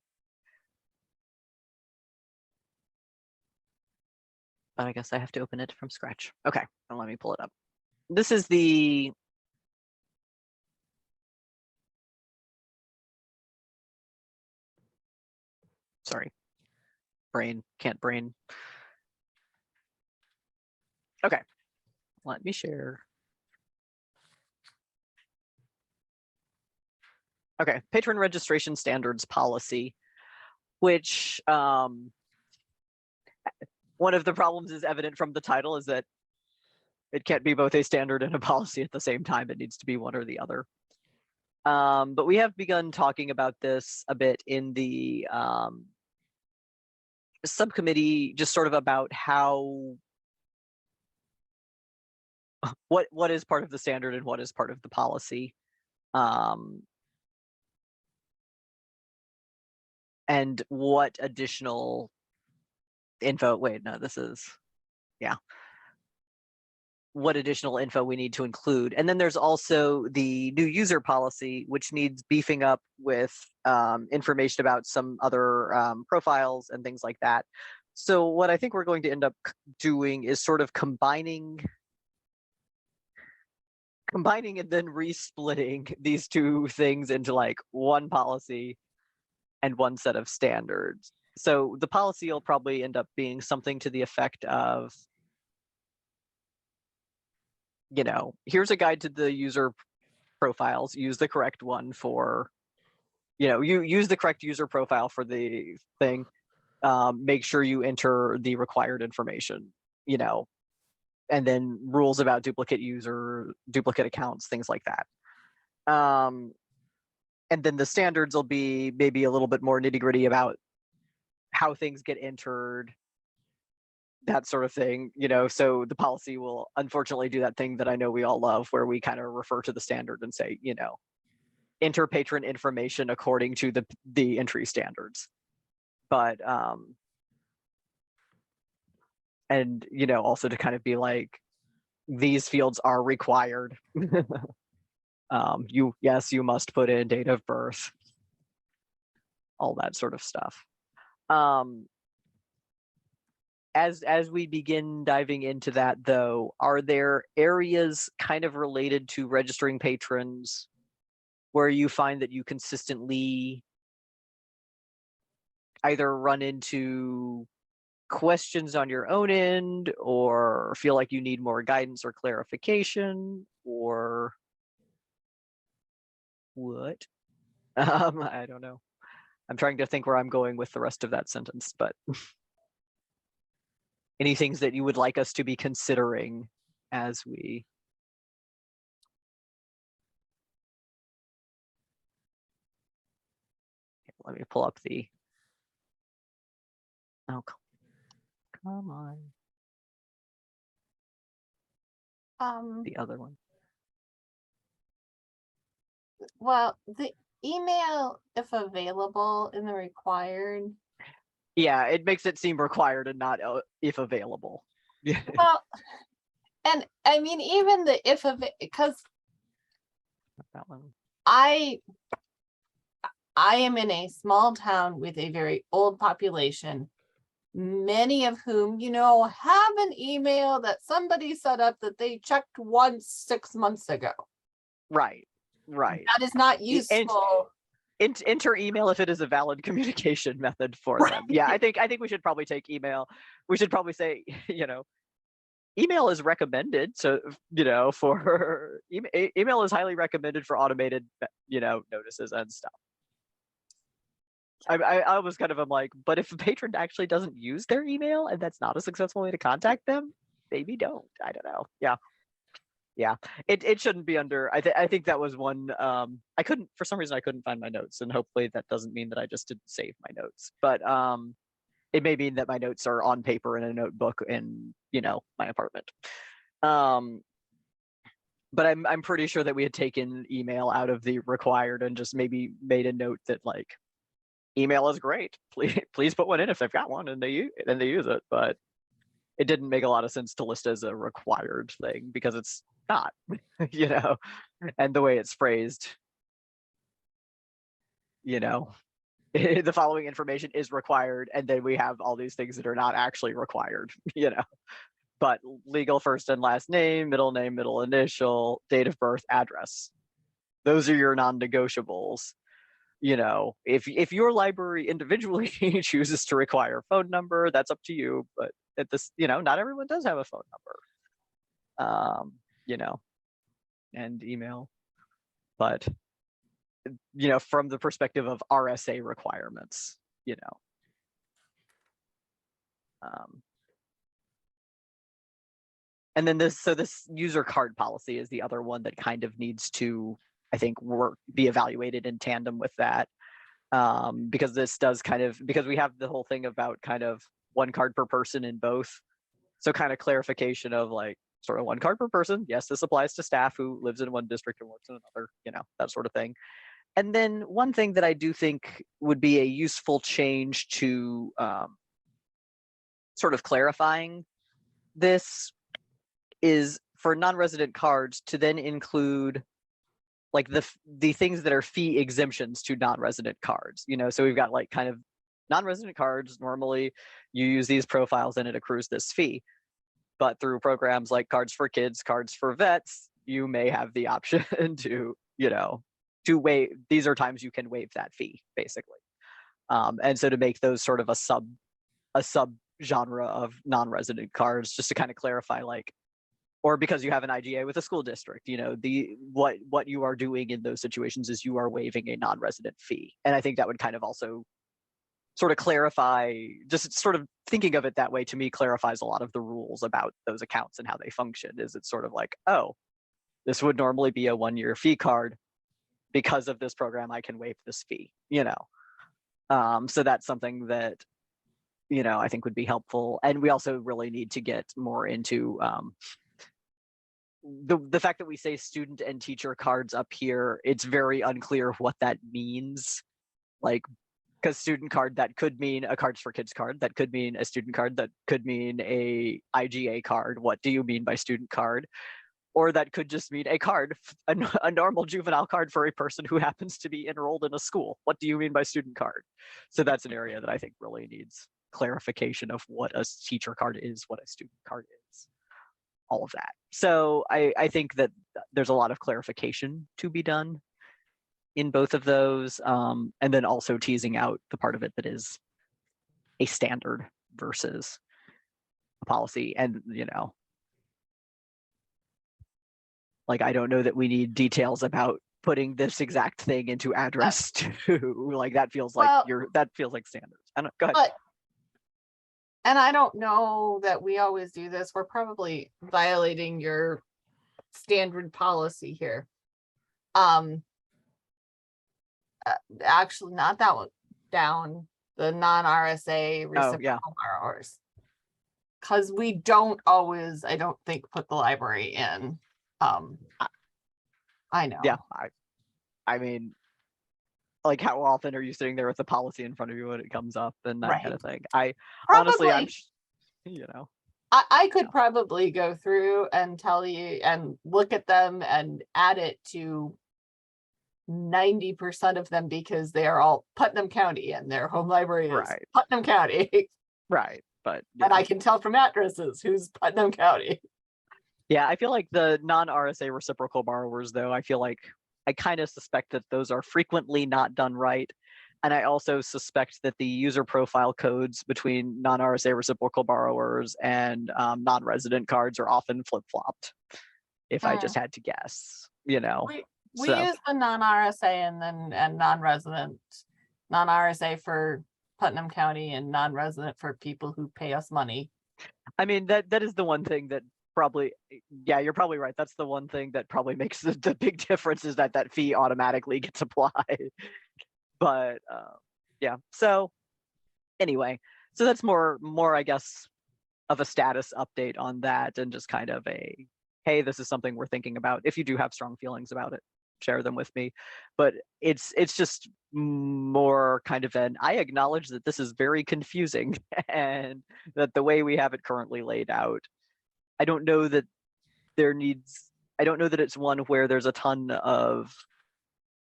[SPEAKER 1] But I guess I have to open it from scratch. Okay, let me pull it up. This is the sorry, can't brain. Okay, let me share. Okay, patron registration standards policy, which one of the problems is evident from the title is that it can't be both a standard and a policy at the same time. It needs to be one or the other. But we have begun talking about this a bit in the subcommittee, just sort of about how what is part of the standard and what is part of the policy. And what additional info, wait, no, this is, yeah. What additional info we need to include. And then there's also the new user policy, which needs beefing up with information about some other profiles and things like that. So what I think we're going to end up doing is sort of combining and then resplitting these two things into like one policy and one set of standards. So the policy will probably end up being something to the effect of, you know, here's a guide to the user profiles, use the correct one for, you know, you use the correct user profile for the thing, make sure you enter the required information, you know, and then rules about duplicate accounts, things like that. And then the standards will be maybe a little bit more nitty gritty about how things get entered, that sort of thing, you know. So the policy will unfortunately do that thing that I know we all love, where we kind of refer to the standard and say, you know, enter patron information according to the entry standards. But and you know, also to kind of be like, these fields are required. You must put in date of birth, all that sort of stuff. As we begin diving into that, though, are there areas kind of related to registering patrons where you find that you consistently either run into questions on your own end, or feel like you need more guidance or clarification, or what? I don't know. I'm trying to think where I'm going with the rest of that sentence, but any things that you would like us to be considering as we let me pull up the Oh, come on. The other one.
[SPEAKER 2] Well, the email, if available in the required,
[SPEAKER 1] Yeah, it makes it seem required and not if available. Yeah.
[SPEAKER 2] well, and I mean, even the if of it, because
[SPEAKER 1] That one.
[SPEAKER 2] I am in a small town with a very old population, many of whom, have an email that somebody set up that they checked once 6 months ago.
[SPEAKER 1] Right. Right.
[SPEAKER 2] That is not
[SPEAKER 1] And-
[SPEAKER 2] useful.
[SPEAKER 1] Enter email if it is a valid communication method for them. Yeah, I think we should probably take email. We should probably say, email is recommended. So, for email is highly recommended for automated, notices and stuff. I was kind of, I'm like, but if a patron actually doesn't use their email and that's not a successful way to contact them, maybe don't. I don't know. Yeah. It shouldn't be under. I think that was one. For some reason I couldn't find my notes, and hopefully that doesn't mean that I just didn't save my notes. But it may mean that my notes are on paper in a notebook in my apartment. But I'm pretty sure that we had taken email out of the required and just maybe made a note that like email is great. Please put one in if they've got one and they use it. But it didn't make a lot of sense to list as a required thing because it's not, and the way it's phrased, the following information is required, and then we have all these things that are not actually required, but legal first and last name, middle initial, date of birth, address. Those are your non-negotiables. If your library individually chooses to require a phone number, that's up to you. But at this, not everyone does have a phone number, and email. But, from the perspective of RSA requirements, and then this user card policy is the other one that kind of needs to, I think, be evaluated in tandem with that, because this does because we have the whole thing about kind of one card per person in both. So kind of clarification of like sort of one card per person. Yes, this applies to staff who lives in one district and works in another, that sort of thing. And then one thing that I do think would be a useful change to sort of clarifying this is for non-resident cards to then include like the things that are fee exemptions to non-resident cards. So we've got like kind of non-resident cards. Normally you use these profiles and it accrues this fee. But through programs like Cards for Kids, Cards for Vets, you may have the option to waive. These are times you can waive that fee, basically. And so to make those sort of a sub genre of non-resident cards, just to kind of clarify, like, or because you have an IGA with a school district, what you are doing in those situations is you are waiving a non-resident fee. And I think that would kind of also sort of clarify, just sort of thinking of it that way to me clarifies a lot of the rules about those accounts and how they function. Is it's sort of like, oh, this would normally be a 1-year fee card. Because of this program, I can waive this fee, so that's something that, I think would be helpful. And we also really need to get more into the fact that we say student and teacher cards up here. It's very unclear what that means. Like, because student card, that could mean a Cards for Kids card, that could mean a student card, that could mean a IGA card. What do you mean by student card? Or that could just mean a card, a normal juvenile card for a person who happens to be enrolled in a school. What do you mean by student card? So that's an area that I think really needs clarification of what a teacher card is, what a student card is, all of that. So I think that there's a lot of clarification to be done in both of those, and then also teasing out the part of it that is a standard versus a policy. And like, I don't know that we need details about putting this exact thing into address to, like, that feels like that feels like standards. I don't, go ahead.
[SPEAKER 2] And I don't know that we always do this. We're probably violating your standard policy here. Actually, not that one, down the non-RSA
[SPEAKER 1] Oh, yeah.
[SPEAKER 2] reciprocal borrowers. Cause we don't always, I don't think, put the library in. I know.
[SPEAKER 1] Yeah, I mean, like, how often are you sitting there with the policy in front of you when it comes up and that kind of thing? Honestly,
[SPEAKER 2] Probably.
[SPEAKER 1] you know,
[SPEAKER 2] I could probably go through and tell you and look at them and add it to 90% of them because they are all Putnam County and their home library is
[SPEAKER 1] Right.
[SPEAKER 2] Putnam County.
[SPEAKER 1] right. But
[SPEAKER 2] And
[SPEAKER 1] yeah.
[SPEAKER 2] I can tell from addresses who's Putnam County.
[SPEAKER 1] Yeah, I feel like the non-RSA reciprocal borrowers, though, I feel like I kind of suspect that those are frequently not done right. And I also suspect that the user profile codes between non-RSA reciprocal borrowers and non-resident cards are often flip-flopped, if I just had to guess, you know.
[SPEAKER 2] We
[SPEAKER 1] So,
[SPEAKER 2] use the non-RSA and non-resident, non-RSA for Putnam County and non-resident for people who pay us money.
[SPEAKER 1] I mean, that is the one thing that probably, yeah, you're probably right. That's the one thing that probably makes the big difference is that that fee automatically gets applied. But yeah, so anyway, so that's more, I guess, of a status update on that and just kind of a, hey, this is something we're thinking about. If you do have strong feelings about it, share them with me. But it's just more kind of an, I acknowledge that this is very confusing and that the way we have it currently laid out, I don't know that I don't know that it's one where there's a ton of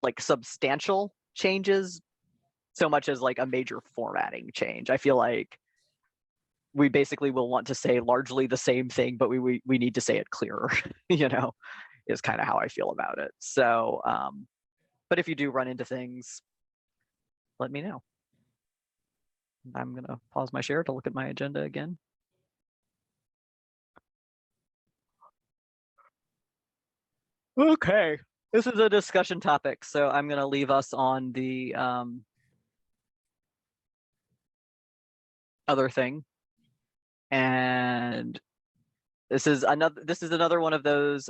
[SPEAKER 1] like substantial changes so much as like a major formatting change. I feel like we basically will want to say largely the same thing, but we need to say it clearer, you know, is kind of how I feel about it. So, but if you do run into things, let me know. I'm going to pause my share to look at my agenda again. Okay, this is a discussion topic, so I'm going to leave us on the other thing. And this is another one of those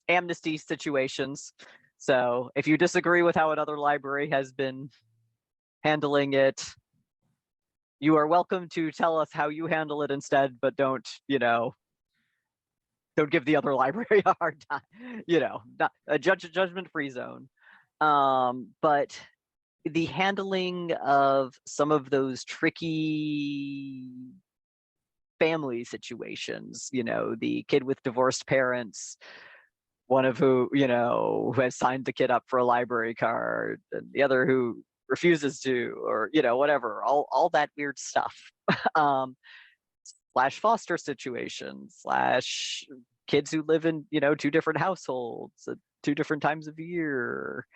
[SPEAKER 1] amnesty situations. So if you disagree with how another library has been handling it, you are welcome to tell us how you handle it instead, but don't, you know, don't give the other library a hard time, you know, not a judgment-free zone. But the handling of some of those tricky family situations, you know, the kid with divorced parents, one of who, you know, who has signed the kid up for a library card, and the other who refuses to, or, you know, whatever, all that weird stuff. Slash foster situations, slash kids who live in, you know, two different households at two different times of year.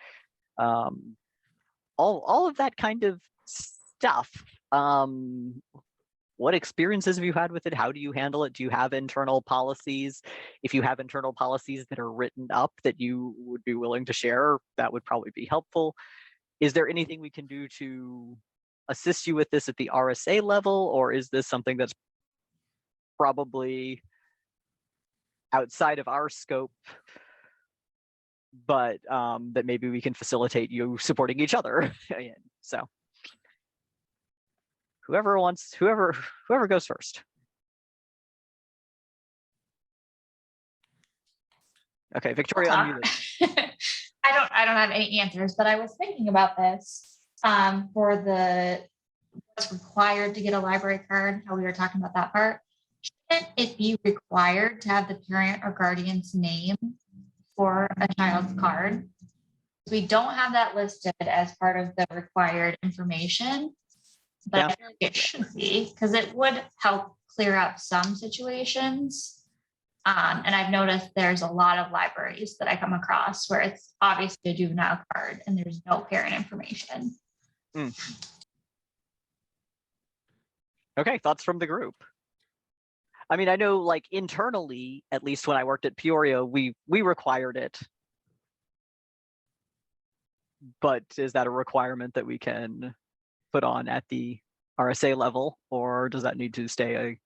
[SPEAKER 1] All of that kind of stuff. What experiences have you had with it? How do you handle it? Do you have internal policies? If you have internal policies that are written up that you would be willing to share, that would probably be helpful. Is there anything we can do to assist you with this at the RSA level, or is this something that's probably outside of our scope, but that maybe we can facilitate you supporting each other? So whoever goes first. Okay, Victoria, unmuted.
[SPEAKER 4] I don't have any answers, but I was thinking about this for the what's required to get a library card, how we were talking about that part. Shouldn't it be required to have the parent or guardian's name for a child's card? We don't have that listed as part of the required information, but I feel like it should be, because it would help clear up some situations. And I've noticed there's a lot of libraries that I come across where it's obviously a juvenile card and there's no parent information.
[SPEAKER 1] Okay, thoughts from the group? I mean, I know like internally, at least when I worked at Peoria, we required it. But is that a requirement that we can put on at the RSA level, or does that need to stay a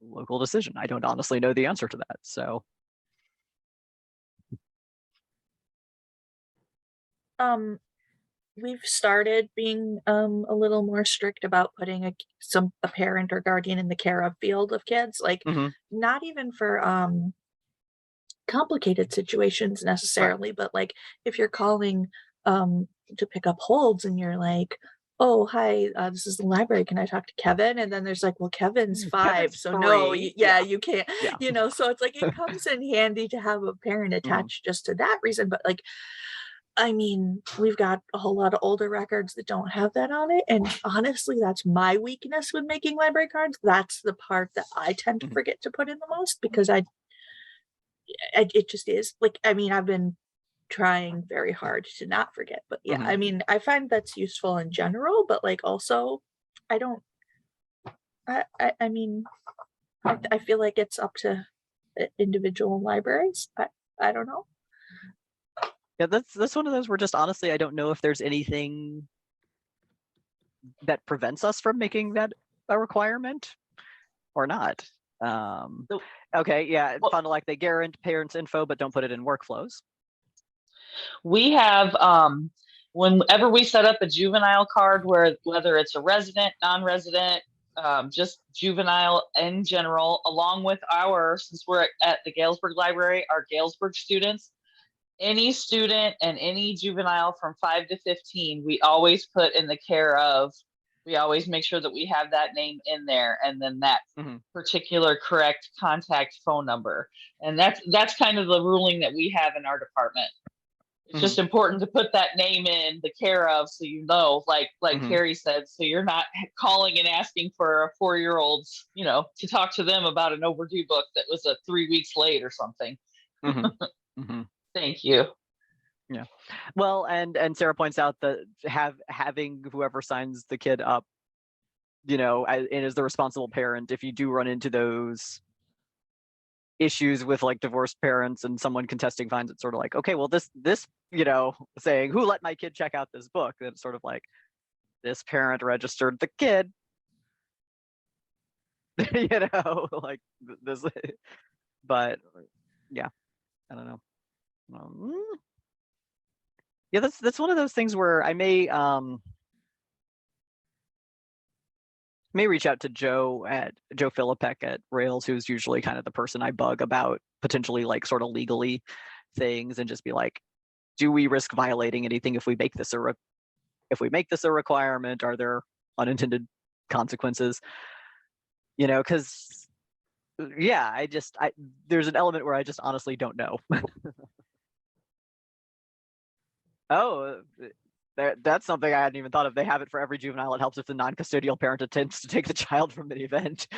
[SPEAKER 1] local decision? I don't honestly know the answer to that, so.
[SPEAKER 3] we've started being a little more strict about putting a parent or guardian in the care of field of kids, like
[SPEAKER 1] Mhm.
[SPEAKER 3] not even for complicated situations necessarily, but like if you're calling to pick up holds and you're like, oh hi, this is the library, can I talk to Kevin? And then there's like, well, Kevin's 5,
[SPEAKER 1] Kevin's
[SPEAKER 3] so no,
[SPEAKER 1] 3.
[SPEAKER 3] yeah,
[SPEAKER 1] Yeah.
[SPEAKER 3] you can't,
[SPEAKER 1] Yeah.
[SPEAKER 3] so it's like it comes in handy to have a parent attached just to that reason. But like, I mean, we've got a whole lot of older records that don't have that on it. And honestly, that's my weakness with making library cards. That's the part that I tend to
[SPEAKER 1] Mhm.
[SPEAKER 3] forget to put in the most, because it just is. Like, I mean, I've been trying very hard to not forget, but yeah, I mean, I find that's useful in general, but like also, I don't, I mean, I feel like it's up to individual libraries. I don't know.
[SPEAKER 1] Yeah, that's one of those where just honestly, I don't know if there's anything that prevents us from making that a requirement or not.
[SPEAKER 6] So-
[SPEAKER 1] Okay, yeah,
[SPEAKER 6] Well-
[SPEAKER 1] Fond du Lac, they guarantee parents' info, but don't put it in workflows.
[SPEAKER 6] We have, whenever we set up a juvenile card, whether it's a resident, non-resident, just juvenile in general, along with since we're at the Galesburg Library, our Galesburg students, any student and any juvenile from 5 to 15, we always put in the care of. We always make sure that we have that name in there, and then that particular correct contact phone number. And that's kind of the ruling that we have in our department. It's just important to put that name in the care of, so like Carrie said, so you're not calling and asking for a 4-year-old's, to talk to them about an overdue book that was 3 weeks late or something. Thank you.
[SPEAKER 1] Yeah. Well, and Sarah points out that having whoever signs the kid up, and is the responsible parent, if you do run into those issues with like divorced parents and someone contesting fines, it's sort of like, okay, well, this saying, who let my kid check out this book? Then it's sort of like, this parent registered the kid. Like this. But yeah, I don't know. Yeah, that's one of those things where I may reach out to Joe Philippek at Rails, who's usually kind of the person I bug about potentially like sort of legally things, and just be like, do we risk violating anything if we make this a requirement? Are there unintended consequences? Because yeah, there's an element where I just honestly don't know. Oh, that's something I hadn't even thought of. They have it for every juvenile. It helps if the non-custodial parent attempts to take the child from an event.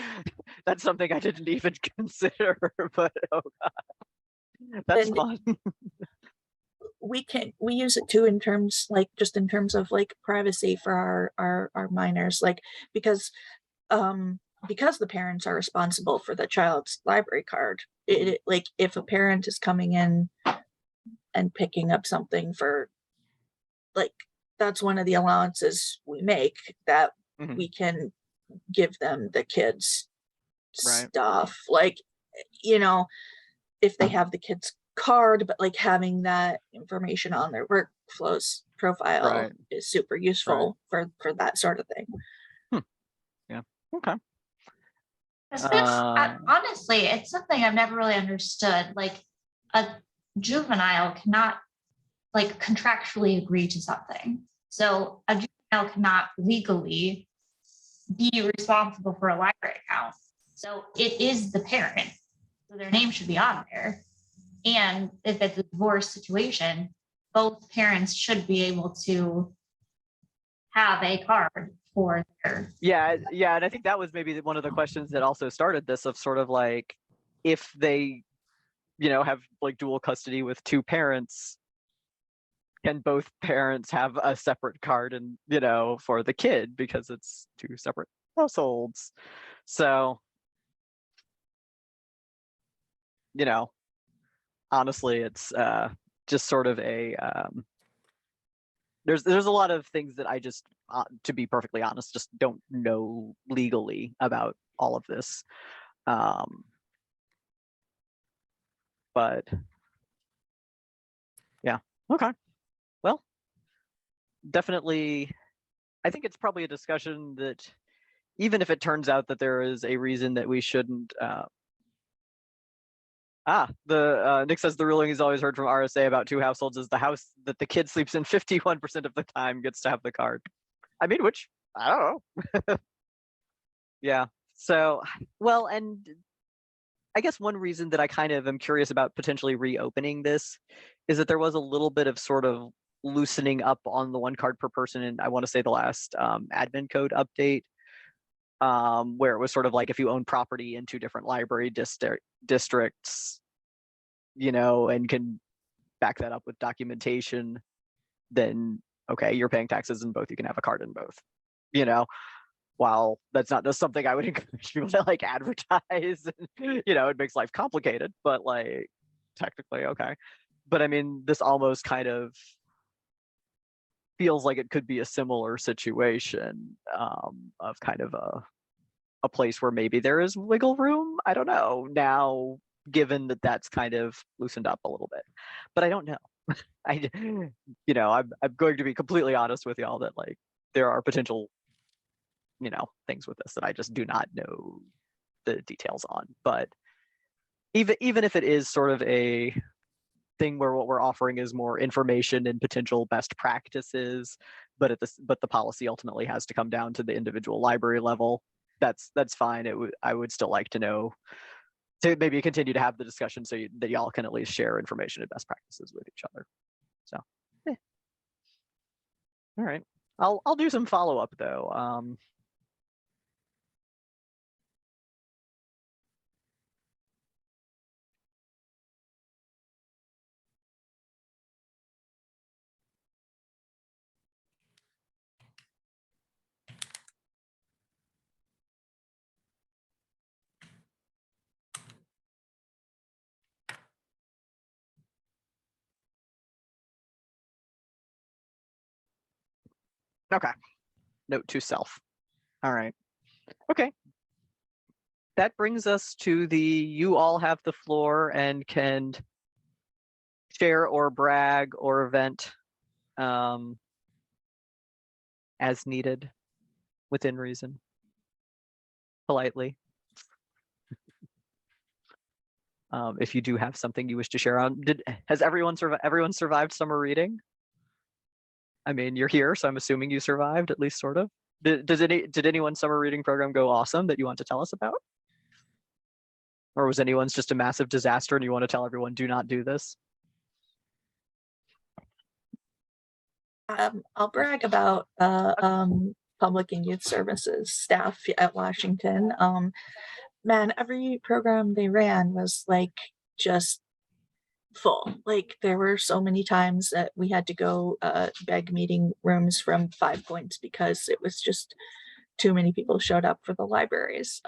[SPEAKER 1] That's something I didn't even consider, but oh god, that's
[SPEAKER 3] And
[SPEAKER 1] fun.
[SPEAKER 3] we use it too in terms of like privacy for our minors, like because the parents are responsible for the child's library card. Like if a parent is coming in and picking up something for, like, that's one of the allowances we make, that we can give them the kids stuff, like, if they have the kids card, but like having that information on their workflows profile is super useful for that sort of thing.
[SPEAKER 1] Yeah. Okay.
[SPEAKER 4] Honestly, it's something I've never really understood. Like, a juvenile cannot like contractually agree to something. So a juvenile cannot legally be responsible for a library account. So it is the parent. So their name should be on there. And if it's a divorce situation, both parents should be able to have a card for their.
[SPEAKER 1] Yeah. And I think that was maybe one of the questions that also started this, of sort of like, if they, have like dual custody with two parents, can both parents have a separate card and, for the kid, because it's two separate households. So, honestly, it's just sort of a there's a lot of things that I just, to be perfectly honest, just don't know legally about all of this. But yeah, okay. Well, definitely, I think it's probably a discussion that even if it turns out that there is a reason that we shouldn't, Nick says the ruling he's always heard from RSA about 2 households is the house that the kid sleeps in 51% of the time gets to have the card. I mean, which, I don't know. Yeah, so, well, and I guess one reason that I kind of am curious about potentially reopening this is that there was a little bit of sort of loosening up on the 1 card per person, and I want to say the last admin code update, where it was sort of like if you own property in 2 different library districts, you know, and can back that up with documentation, then okay, you're paying taxes in both, you can have a card in both, you know. While that's not just something I would encourage people to like advertise, you know, it makes life complicated, but like technically okay. But I mean, this almost kind of feels like it could be a similar situation, of kind of a place where maybe there is wiggle room. I don't know now, given that that's kind of loosened up a little bit, but I don't know. You know, I'm going to be completely honest with y'all that like there are potential, you know, things with this that I just do not know the details on. But even if it is sort of a thing where what we're offering is more information and potential best practices, but the policy ultimately has to come down to the individual library level, that's fine. I would still like to know, to maybe continue to have the discussion so that y'all can at least share information and best practices with each other. So, all right, I'll do some follow up though. Okay. Note to self. All right. Okay. That brings us to the you all have the floor and can share or brag or vent as needed within reason, politely. If you do have something you wish to share on, has everyone survived summer reading? I mean, you're here, so I'm assuming you survived, at least sort of. Did anyone's summer reading program go awesome that you want to tell us about? Or was anyone's just a massive disaster and you want to tell everyone do not do this?
[SPEAKER 3] I'll brag about public and youth services staff at Washington. Man, every program they ran was like just full. Like there were so many times that we had to go beg meeting rooms from 5 Points because it was just too many people showed up for the libraries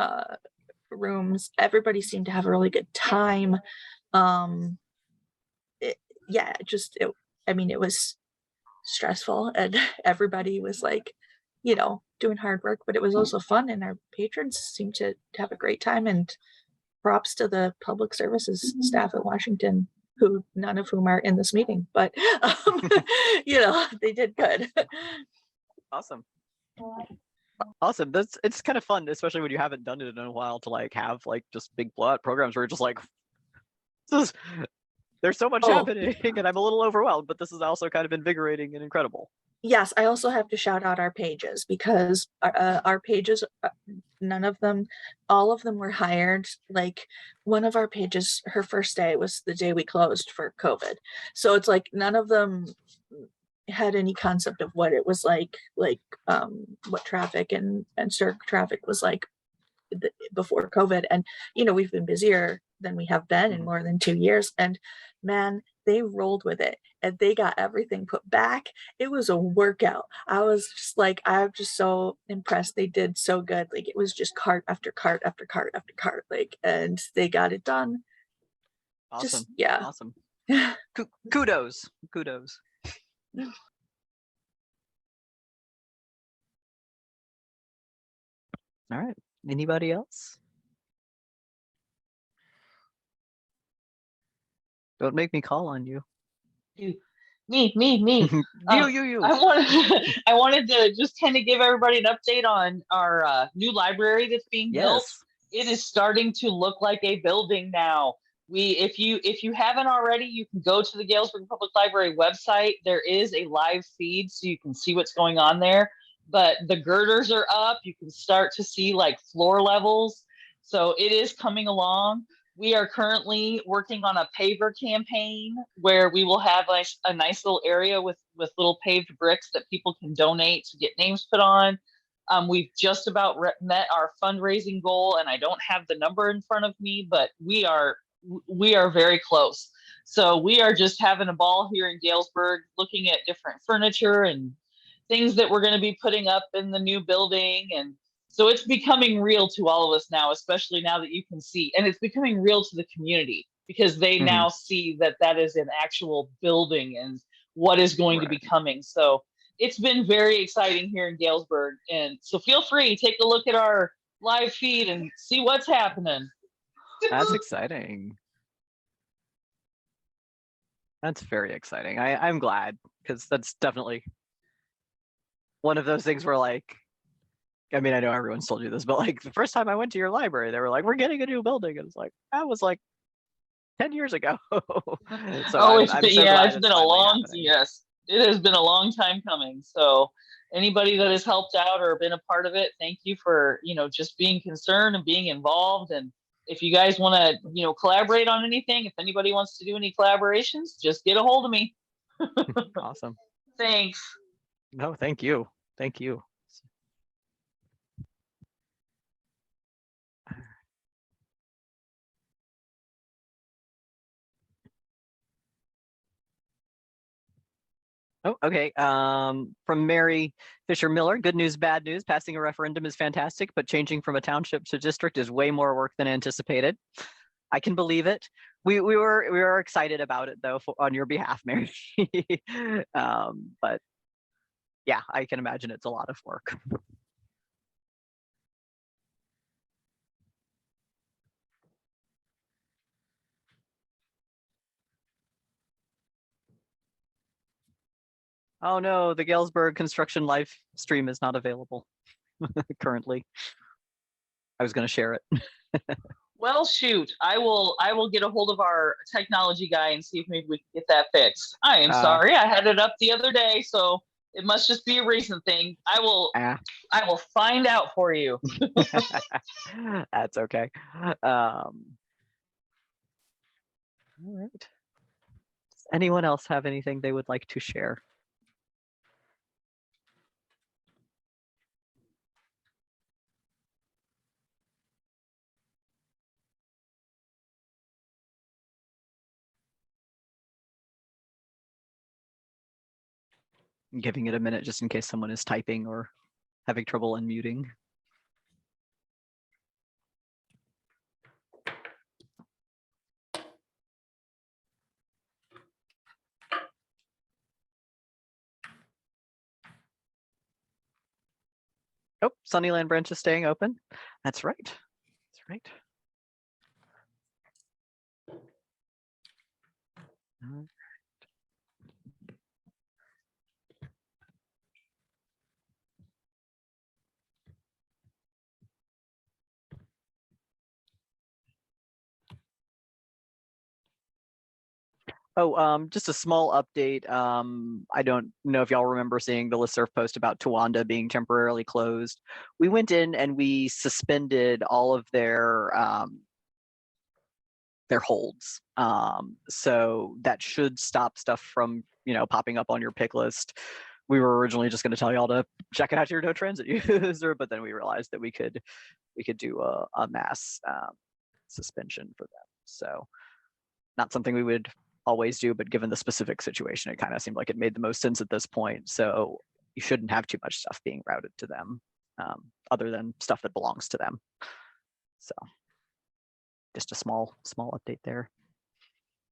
[SPEAKER 3] rooms. Everybody seemed to have a really good time. I mean, it was stressful and everybody was like, you know, doing hard work, but it was also fun and our patrons seemed to have a great time. And props to the public services staff at Washington, who none of whom are in this meeting, but you know, they did good.
[SPEAKER 1] Awesome. Awesome. It's kind of fun, especially when you haven't done it in a while, to like have like just big blowout programs where you're just like, there's so much happening and I'm a little overwhelmed, but this is also kind of invigorating and incredible.
[SPEAKER 3] Yes, I also have to shout out our pages because our pages, none of them, all of them were hired. Like one of our pages, her first day was the day we closed for COVID. So it's like none of them had any concept of what it was like what traffic and circ traffic was like before COVID. And, you know, we've been busier than we have been in more than 2 years. And man, they rolled with it and they got everything put back. It was a workout. I was just like, I'm just so impressed. They did so good. Like it was just cart after cart after cart after cart, like, and they got it done.
[SPEAKER 1] Awesome.
[SPEAKER 3] Just, yeah.
[SPEAKER 1] Awesome. Kudos. All right. Anybody else? Don't make me call on you.
[SPEAKER 6] Me.
[SPEAKER 1] You,
[SPEAKER 6] I wanted I wanted to just kind of give everybody an update on our new library that's being built.
[SPEAKER 1] Yes.
[SPEAKER 6] It is starting to look like a building now. If you haven't already, you can go to the Galesburg Public Library website. There is a live feed so you can see what's going on there. But the girders are up. You can start to see like floor levels. So it is coming along. We are currently working on a paver campaign where we will have a nice little area with little paved bricks that people can donate to get names put on. We've just about met our fundraising goal, and I don't have the number in front of me, but we are very close. So we are just having a ball here in Galesburg, looking at different furniture and things that we're going to be putting up in the new building. And so it's becoming real to all of us now, especially now that you can see, and it's becoming real to the community because they now see that that is an actual building and what is going to be coming. So it's been very exciting here in Galesburg. And so feel free, take a look at our live feed and see what's happening.
[SPEAKER 1] That's exciting. That's very exciting. I'm glad, because that's definitely one of those things where, like, I mean, I know everyone's told you this, but like the first time I went to your library, they were like, we're getting a new building. And it's like, that was like 10 years ago. So
[SPEAKER 6] It's been,
[SPEAKER 1] glad
[SPEAKER 6] it's been a
[SPEAKER 1] finally
[SPEAKER 6] long,
[SPEAKER 1] happening.
[SPEAKER 6] yes, it has been a long time coming. So anybody that has helped out or been a part of it, thank you for, just being concerned and being involved. And if you guys want to, collaborate on anything, if anybody wants to do any collaborations, just get a hold of me.
[SPEAKER 1] Awesome.
[SPEAKER 6] Thanks.
[SPEAKER 1] No, thank you. Thank you. Oh, okay. From Mary Fisher Miller, good news, bad news. Passing a referendum is fantastic, but changing from a township to district is way more work than anticipated. I can believe it. We were excited about it though, on your behalf, Mary. But yeah, I can imagine it's a lot of work. Oh no, the Galesburg construction live stream is not available currently. I was going to share it.
[SPEAKER 6] Well, shoot, I will get a hold of our technology guy and see if maybe we can get that fixed. I am sorry, I had it up the other day, so it must just be a recent thing. I will find out for you.
[SPEAKER 1] That's okay. All right. Does anyone else have anything they would like to share? I'm giving it a minute just in case someone is typing or having trouble unmuting. Oh, Sunnyland branch is staying open. That's right. That's right. Oh, just a small update. I don't know if y'all remember seeing the listserv post about Towanda being temporarily closed. We went in and we suspended all of their holds. So that should stop stuff from, popping up on your pick list. We were originally just going to tell y'all to check out your no transit user, but then we realized that we could do a mass suspension for them. So not something we would always do, but given the specific situation, it kind of seemed like it made the most sense at this point. So you shouldn't have too much stuff being routed to them, other than stuff that belongs to them. So just a small update there.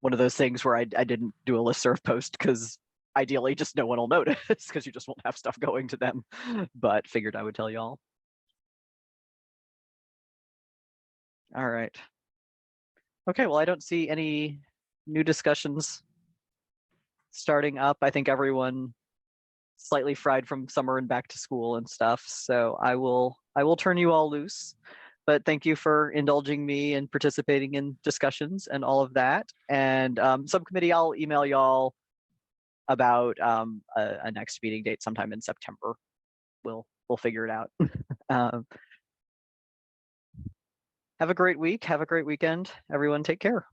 [SPEAKER 1] One of those things where I didn't do a listserv post because ideally just no one will notice because you just won't have stuff going to them, but figured I would tell y'all. All right. Okay, well, I don't see any new discussions starting up. I think everyone slightly fried from summer and back to school and stuff. So I will turn you all loose. But thank you for indulging me and participating in discussions and all of that. And subcommittee, I'll email y'all about a next meeting date sometime in September. We'll figure it out. Have a great week. Have a great weekend. Everyone take care.